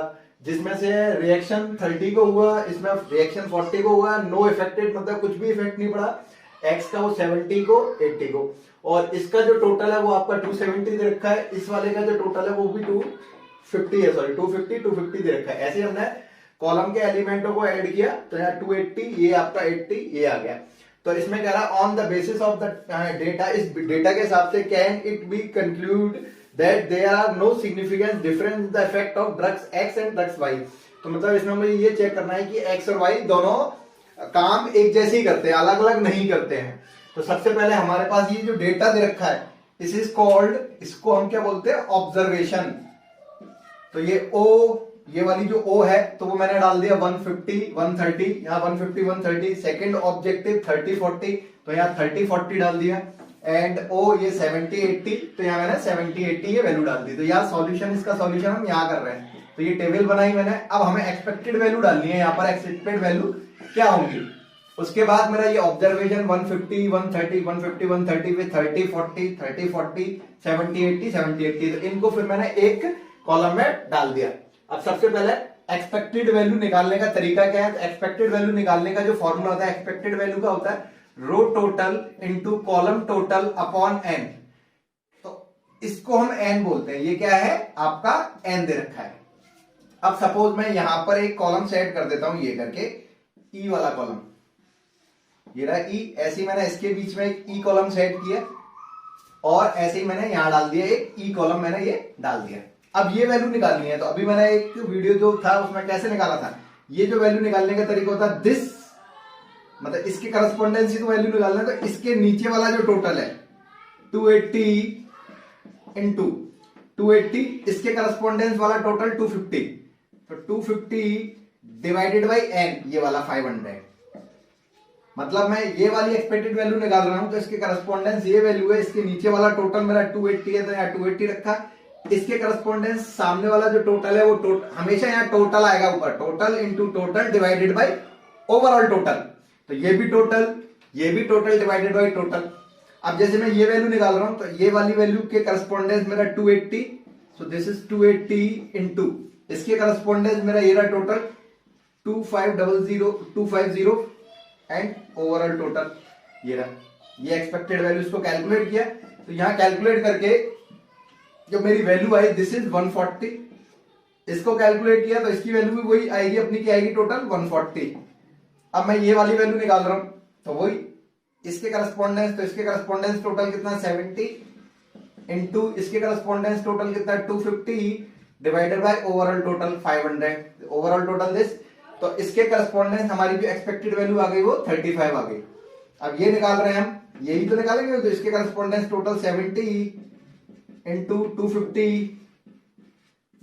जिसमें से रिएक्शन 30 को हुआ, इसमें रिएक्शन 40 को हुआ, नो इफेक्टेड मतलब कुछ भी इफेक्ट नहीं पड़ा। एक्स का वो 70 को 80 को, और इसका जो टोटल है वो आपका 270 दे रखा है, इस वाले का जो टोटल है वो भी 250 है, सॉरी 250 दे रखा है। ऐसे हमने कॉलम के एलिमेंटों को ऐड किया तो यहाँ 280, ये आपका 80 ये आ गया। तो इसमें कह रहा है on the basis of the data, इस डेटा के हिसाब से can it be concluded that there are no significant difference in the effect of drugs X and drugs Y. तो मतलब इसमें मुझे ये चेक करना है कि एक्स और वाई दोनों काम एक जैसे ही करते हैं, अलग अलग नहीं करते हैं। तो सबसे पहले हमारे पास ये जो डेटा दे रखा है, दिस इज कॉल्ड, इसको हम क्या बोलते हैं, ऑब्जर्वेशन। तो ये ओ, ये वाली जो ओ है तो वो मैंने डाल दिया 150 130, यहाँ 150 130। सेकंड ऑब्जेक्टिव 30 40, तो यहाँ 30 40 डाल दिया। एंड ओ ये 70 80, तो यहाँ मैंने 70 80 ये वैल्यू डाल दी। तो यहाँ सॉल्यूशन, इसका सॉल्यूशन हम यहाँ कर रहे हैं। तो ये टेबल बनाई मैंने। अब हमें एक्सपेक्टेड वैल्यू डालनी है, यहाँ पर एक्सपेक्टेड वैल्यू क्या होंगी। उसके बाद मेरा ये ऑब्जर्वेशन 150 130 150 130 फिर 30 40 30 40 70 80 70 80, तो इनको फिर मैंने एक कॉलम में डाल दिया। अब सबसे पहले एक्सपेक्टेड वैल्यू निकालने का तरीका क्या है। तो एक्सपेक्टेड वैल्यू निकालने का जो फॉर्मूला होता है एक्सपेक्टेड वैल्यू का होता है row total into column total upon N. तो इसको हम एन बोलते हैं, ये क्या है आपका एन दे रखा है। अब सपोज मैं यहां पर एक कॉलम सेट कर देता हूं, ये करके ई वाला कॉलम, ये रहा ई। ऐसे ही मैंने इसके बीच में एक ई कॉलम सेट किया और ऐसे ही मैंने यहां डाल दिया एक ई कॉलम, मैंने ये डाल दिया। अब ये वैल्यू निकालनी है। तो अभी मैंने एक वीडियो जो था उसमें कैसे निकाला था, ये जो वैल्यू निकालने का तरीका होता है दिस, मतलब इसके करस्पॉन्डेंस ही तो वैल्यू निकालना है। तो इसके नीचे वाला जो टोटल है 280 इंटू 280, इसके करस्पॉन्डेंस वाला टोटल 250, तो 250 डिवाइडेड बाई एन, ये वाला 500। मतलब मैं ये वाली एक्सपेक्टेड वैल्यू निकाल रहा हूं, तो इसके करस्पॉन्डेंस ये वैल्यू है, इसके नीचे वाला टोटल मेरा 280 है तो यहाँ 280 रखा। इसके करस्पॉन्डेंस सामने वाला जो टोटल है वो हमेशा यहाँ टोटल आएगा ऊपर, total into total divided by overall total. तो ये भी टोटल डिवाइडेड बाई टोटल। अब जैसे मैं ये वैल्यू निकाल रहा हूं, तो ये वाली वैल्यू के करस्पॉन्डेंस मेरा 280, सो दिस इज 280 इंटू इसके करस्पॉन्डेंस मेरा ये रहा टोटल 250 एंड ओवरऑल टोटल ये रहा। ये एक्सपेक्टेड वैल्यू, इसको कैलकुलेट किया। तो यहां कैलकुलेट करके जो मेरी वैल्यू आई दिस इज 140, इसको कैलकुलेट किया तो इसकी वैल्यू भी वही आएगी, अपनी क्या आएगी टोटल 140। अब मैं ये वाली वैल्यू निकाल रहा हूं, तो वही इसके करस्पॉन्डेंस, तो इसके करस्पॉन्डेंस टोटल कितना 70 इंटू इसके करस्पॉन्डेंस टोटल कितना 250 divided by overall total 500, overall total this. तो इसके करस्पॉन्डेंस हमारी जो एक्सपेक्टेड वैल्यू आ गई वो 35 आ गई। अब ये निकाल रहे हैं हम, यही तो निकालेंगे। तो इसके correspondence total 70 into 250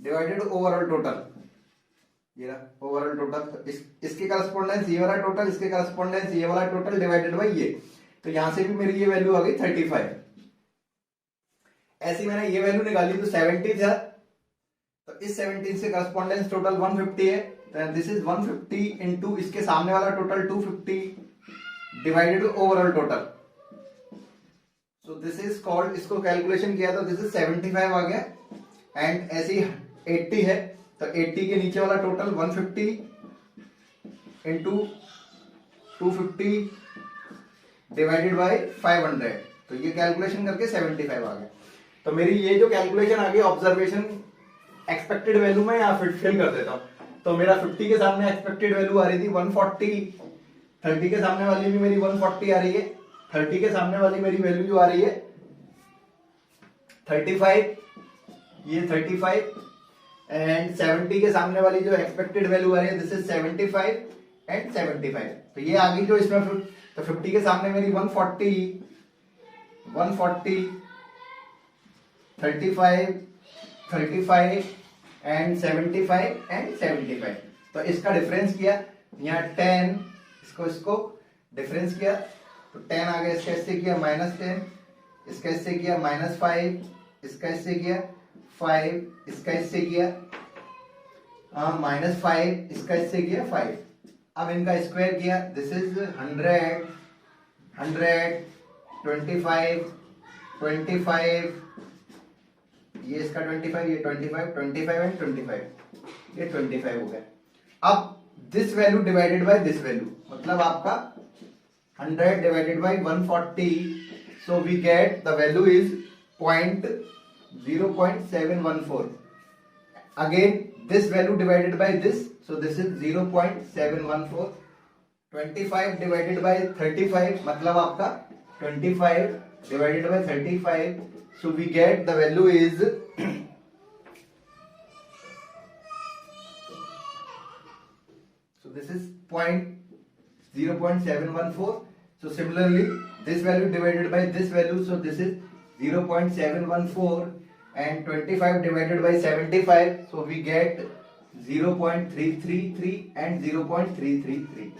divided overall total, ये रहा ओवरऑल टोटल। तो इसके करस्पॉन्डेंस ये वाला टोटल, इसके करस्पॉन्डेंस ये वाला टोटल डिवाइडेड बाई ये। तो यहां से भी मेरी ये वैल्यू आ गई 35। ऐसी मैंने ये वैल्यू निकाली तो 70 था, तो इस 17 से करस्पॉन्डेंस टोटल 150 है। तो दिस इज 150 इंटू इसके सामने वाला total 250 divided overall total. So this is called, इसको कैलकुलेशन किया तो दिस इज 75 आ गया। एंड ऐसे ही 80 है, तो 80 के नीचे वाला टोटल 150 इंटू 250 डिवाइडेड बाय 500। तो ये कैलकुलेशन करके 75 आ गया। तो मेरी ये जो कैलकुलेशन आ गई ऑब्जर्वेशन एक्सपेक्टेड वैल्यू में यहाँ फिल कर देता हूं। तो मेरा 50 के सामने एक्सपेक्टेड वैल्यू आ रही थी 140, 30 के सामने वाली भी मेरी 140 आ रही है, 30 के सामने वाली मेरी वैल्यू जो आ रही है 35, ये 35 एंड 70 के सामने वाली जो एक्सपेक्टेड वैल्यू आ रही है दिस इज 75 एंड 75। तो ये आ गई जो इसमें, तो 50 के सामने मेरी 140 35 35 एंड 75 एंड 75। तो इसका डिफरेंस किया यहाँ 10, इसको डिफरेंस किया तो 10 आ गया, इसका इससे किया -10, इसका इससे किया -5, इसका इससे किया 5, इसका इससे किया -5, इसका इससे किया 5। अब इनका स्क्वायर किया, दिस इज 100, 100, 25, 25, ये इसका 25, ये 25, 25 एंड 25, ये 25 हो गया। अब this value divided by this value, मतलब आपका 100 divided by 140, so we get the value is 0.714. Again this value divided by this, so this is 0.714. 25 divided by 35, मतलब आपका 25 divided by 35, so we get the value is so this is 0.714. So similarly this value divided by this value, so this is 0.714, and 25 divided by 75, so we get 0.333 and 0.333.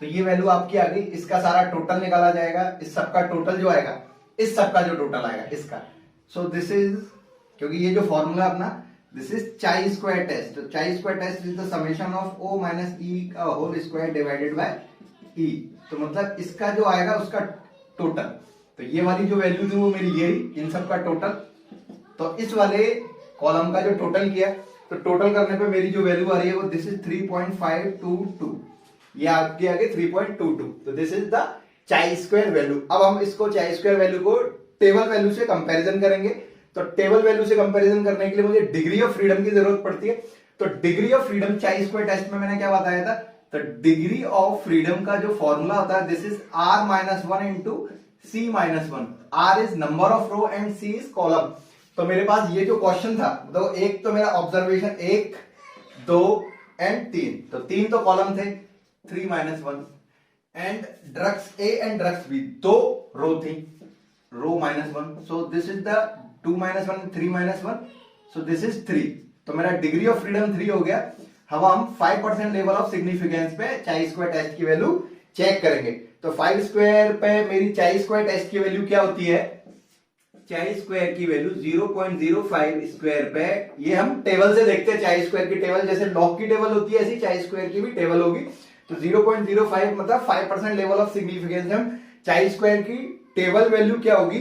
तो ये value आपकी आ गई। इसका सारा total निकाला जाएगा, इस सब का टोटल जो आएगा, इस सब का जो टोटल आएगा इसका, सो दिस इज, क्योंकि ये जो फॉर्मूला अपना, this is chi square test. तो chi square test is the summation of O minus E का whole square divided by E. तो मतलब इसका जो आएगा उसका टोटल, तो ये वाली जो वैल्यू थी वो मेरी ये, इन सब का टोटल। तो इस वाले कॉलम का जो टोटल किया, तो टोटल करने पे मेरी जो वैल्यू आ रही है वो दिस इज 3.522, ये आपके आगे 3.22। तो दिस इज द चाई स्क्वायर वैल्यू। अब हम इसको चाई स्क्वायर वैल्यू को टेबल वैल्यू से कंपैरिजन करेंगे। तो टेबल वैल्यू से कंपैरिजन करने के लिए मुझे डिग्री ऑफ फ्रीडम की जरूरत पड़ती है। तो डिग्री ऑफ फ्रीडम चाई स्क्वायर टेस्ट में मैंने क्या बताया था, तो डिग्री ऑफ फ्रीडम का जो फॉर्मूला होता है, this is r-1 into c-1। r is number of row and c is column. तो मेरे पास ये जो क्वेश्चन था, तो एक तो मेरा ऑब्जर्वेशन 1, 2 एंड 3, तो 3 तो कॉलम थे, 3-1, and drugs A and drugs B 2 row थी, row -1, so this is the 2-1, 3-1, so this is 3। तो मेरा डिग्री ऑफ फ्रीडम 3 हो गया। अब हम 5% लेवल ऑफ सिग्निफिकेंस पे चाई स्क्वायर टेस्ट की वैल्यू चेक करेंगे। तो 5 स्क्वायर पे मेरी चाई स्क्वायर टेस्ट की वैल्यू क्या होती है, चाई स्क्वायर की वैल्यू 0.05 स्क्वायर पे, ये हम टेबल से देखते हैं, चाई स्क्वायर की टेबल जैसे लॉग की टेबल होती है, ऐसी चाई स्क्वायर की भी टेबल होगी। तो 0.05 मतलब 5% लेवल ऑफ सिग्निफिकेंस। हम चाई स्क्वायर की टेबल वैल्यू क्या होगी,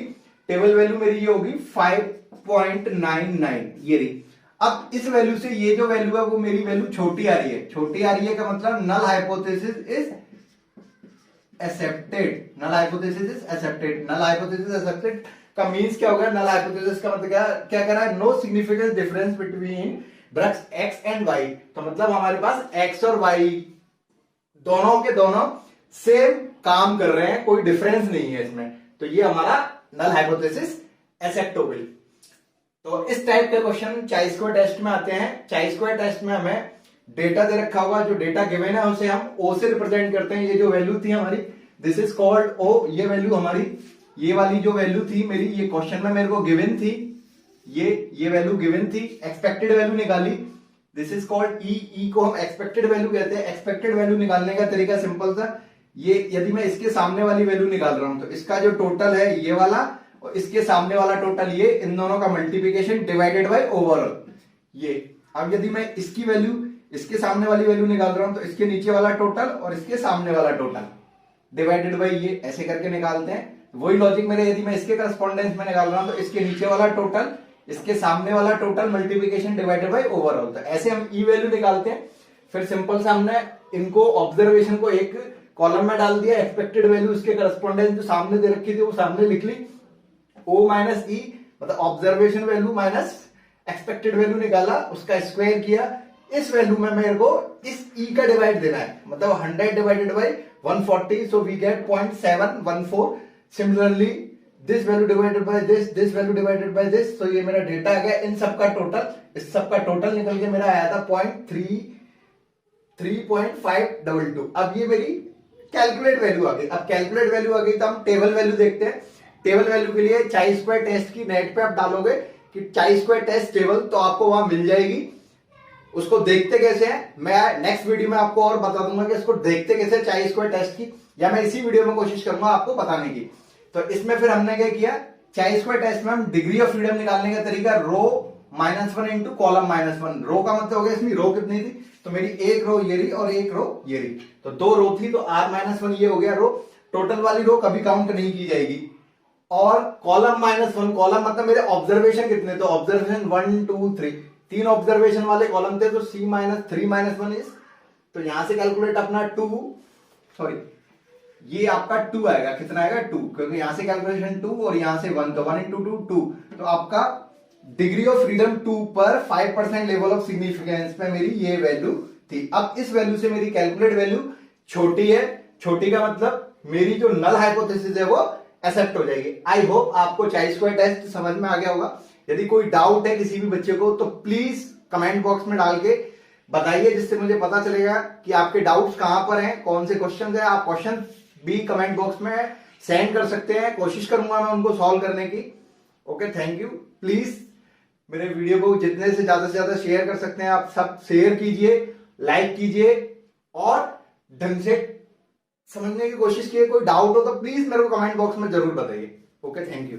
टेबल वैल्यू मेरी ये होगी 5.99, ये रही। अब इस वैल्यू से ये जो वैल्यू है वो मेरी वैल्यू छोटी आ रही है। छोटी आ रही है का मतलब null hypothesis is accepted, null hypothesis is accepted. Null hypothesis accepted का मींस क्या होगा, नल हाइपोथेसिस का मतलब क्या कह रहा है, no significant difference between drugs X and Y. तो मतलब हमारे पास एक्स और वाई दोनों के दोनों सेम काम कर रहे हैं, कोई डिफरेंस नहीं है इसमें। तो ये हमारा नल हाइपोथेसिस एक्सेप्ट हो गई। तो इस टाइप के क्वेश्चन चाई स्क्वायर टेस्ट में आते हैं। चाई स्क्वायर टेस्ट में हमें डेटा दे रखा होगा, जो डेटा गिवन है उसे हम ओ से रिप्रेजेंट करते हैं। ये जो वैल्यू थी हमारी, दिस इज कॉल्ड ओ। ये वैल्यू हमारी, ये वाली जो वैल्यू थी मेरी, ये क्वेश्चन में मेरे को गिवन थी, ये वैल्यू गिवन थी, एक्सपेक्टेड वैल्यू निकाली, दिस इज कॉल्ड ई। ई को हम एक्सपेक्टेड वैल्यू कहते हैं। एक्सपेक्टेड वैल्यू निकालने का तरीका सिंपल था, ये यदि मैं इसके सामने वाली वैल्यू निकाल रहा हूं तो इसका जो टोटल है ये वाला और इसके सामने वाला टोटल ये, इन दोनों का मल्टीप्लिकेशन डिवाइडेड बाय ओवरऑल ये। अब यदि मैं इसकी वैल्यू, इसके सामने वाली वैल्यू निकाल रहा हूं तो इसके नीचे वाला टोटल और इसके सामने वाला टोटल डिवाइडेड बाय ये, ऐसे करके निकालते हैं। वही लॉजिक मेरे, यदि मैं इसके करस्पॉन्डेंस में निकाल रहा हूं तो इसके नीचे वाला टोटल, इसके सामने वाला total multiplication divided by overall. तो ऐसे हम ई वैल्यू निकालते हैं। फिर सिंपल सा हमने इनको ऑब्जर्वेशन को एक कॉलम में डाल दिया, एक्सपेक्टेड वैल्यू उसके करस्पॉन्डेंस जो सामने दे रखी थी वो सामने लिख ली, ओ माइनस ई मतलब observation value minus expected value निकाला, उसका स्क्वायर किया। इस वैल्यू में मेरे को इस ई का डिवाइड देना है, मतलब 100 divided by 140, so we get 0.714। Similarly this value divided by this value divided by this, तो ये मेरा डेटा आ गया। इन सब का टोटल, इस सब का टोटल निकल के मेरा आया था 3.522। अब ये मेरी कैलकुलेट वैल्यू आ गई। अब कैलकुलेट वैल्यू आ गई तो हम टेबल वैल्यू देखते हैं। टेबल वैल्यू के लिए चाई स्क्वायर टेस्ट की नेट पे आप डालोगे कि चाई स्क्वायर टेस्ट टेबल, तो आपको वहां मिल जाएगी। उसको देखते कैसे हैं मैं नेक्स्ट वीडियो में आपको और बता दूंगा कि इसको देखते कैसे चाई स्क्वायर टेस्ट की, या मैं इसी वीडियो में कोशिश करूंगा आपको बताने की। तो इसमें फिर हमने क्या किया, चाई स्क्वायर टेस्ट में हम डिग्री ऑफ फ्रीडम निकालने का तरीका रो -1 इंटू कॉलम -1। रो का मतलब हो गया, इसमें रो कितनी थी, तो मेरी एक रो ये रही और एक रो ये रही, तो 2 रो थी, तो r-1 ये हो गया रो। टोटल वाली रो कभी काउंट नहीं की जाएगी। और कॉलम -1, कॉलम मतलब मेरे ऑब्जर्वेशन कितने, तो ऑब्जर्वेशन 1 2 3, 3 ऑब्जर्वेशन वाले कॉलम थे, तो c-3 - 1 इज, तो यहां से कैलकुलेट अपना 2, सॉरी ये आपका 2 आएगा, कितना आएगा 2, क्योंकि यहां से कैलकुलेशन 2 और यहां से 1, तो 1 इंटू 2 2, तो आपका डिग्री ऑफ फ्रीडम 2 पर 5% लेवल ऑफ सिग्निफिकेंस पे मेरी ये वैल्यू थी। अब इस वैल्यू से मेरी कैलकुलेट वैल्यू छोटी है, छोटी का मतलब मेरी जो नल हाइपोथेसिस है वो एक्सेप्ट हो जाएगी। आई होप आपको चाई स्क्वायर टेस्ट समझ में आ गया होगा। यदि कोई डाउट है किसी भी बच्चे को तो प्लीज कमेंट बॉक्स में डाल के बताइए, जिससे मुझे पता चलेगा कि आपके डाउट्स कहां पर हैं, कौन से क्वेश्चन है। आप क्वेश्चन भी कमेंट बॉक्स में सेंड कर सकते हैं, कोशिश करूंगा मैं उनको सॉल्व करने की। Okay, thank you. प्लीज मेरे वीडियो को जितने से ज्यादा शेयर कर सकते हैं आप सब शेयर कीजिए, लाइक कीजिए और ढंग से समझने की कोशिश कीजिए। कोई डाउट हो तो प्लीज मेरे को कमेंट बॉक्स में जरूर बताइए। Okay, thank you.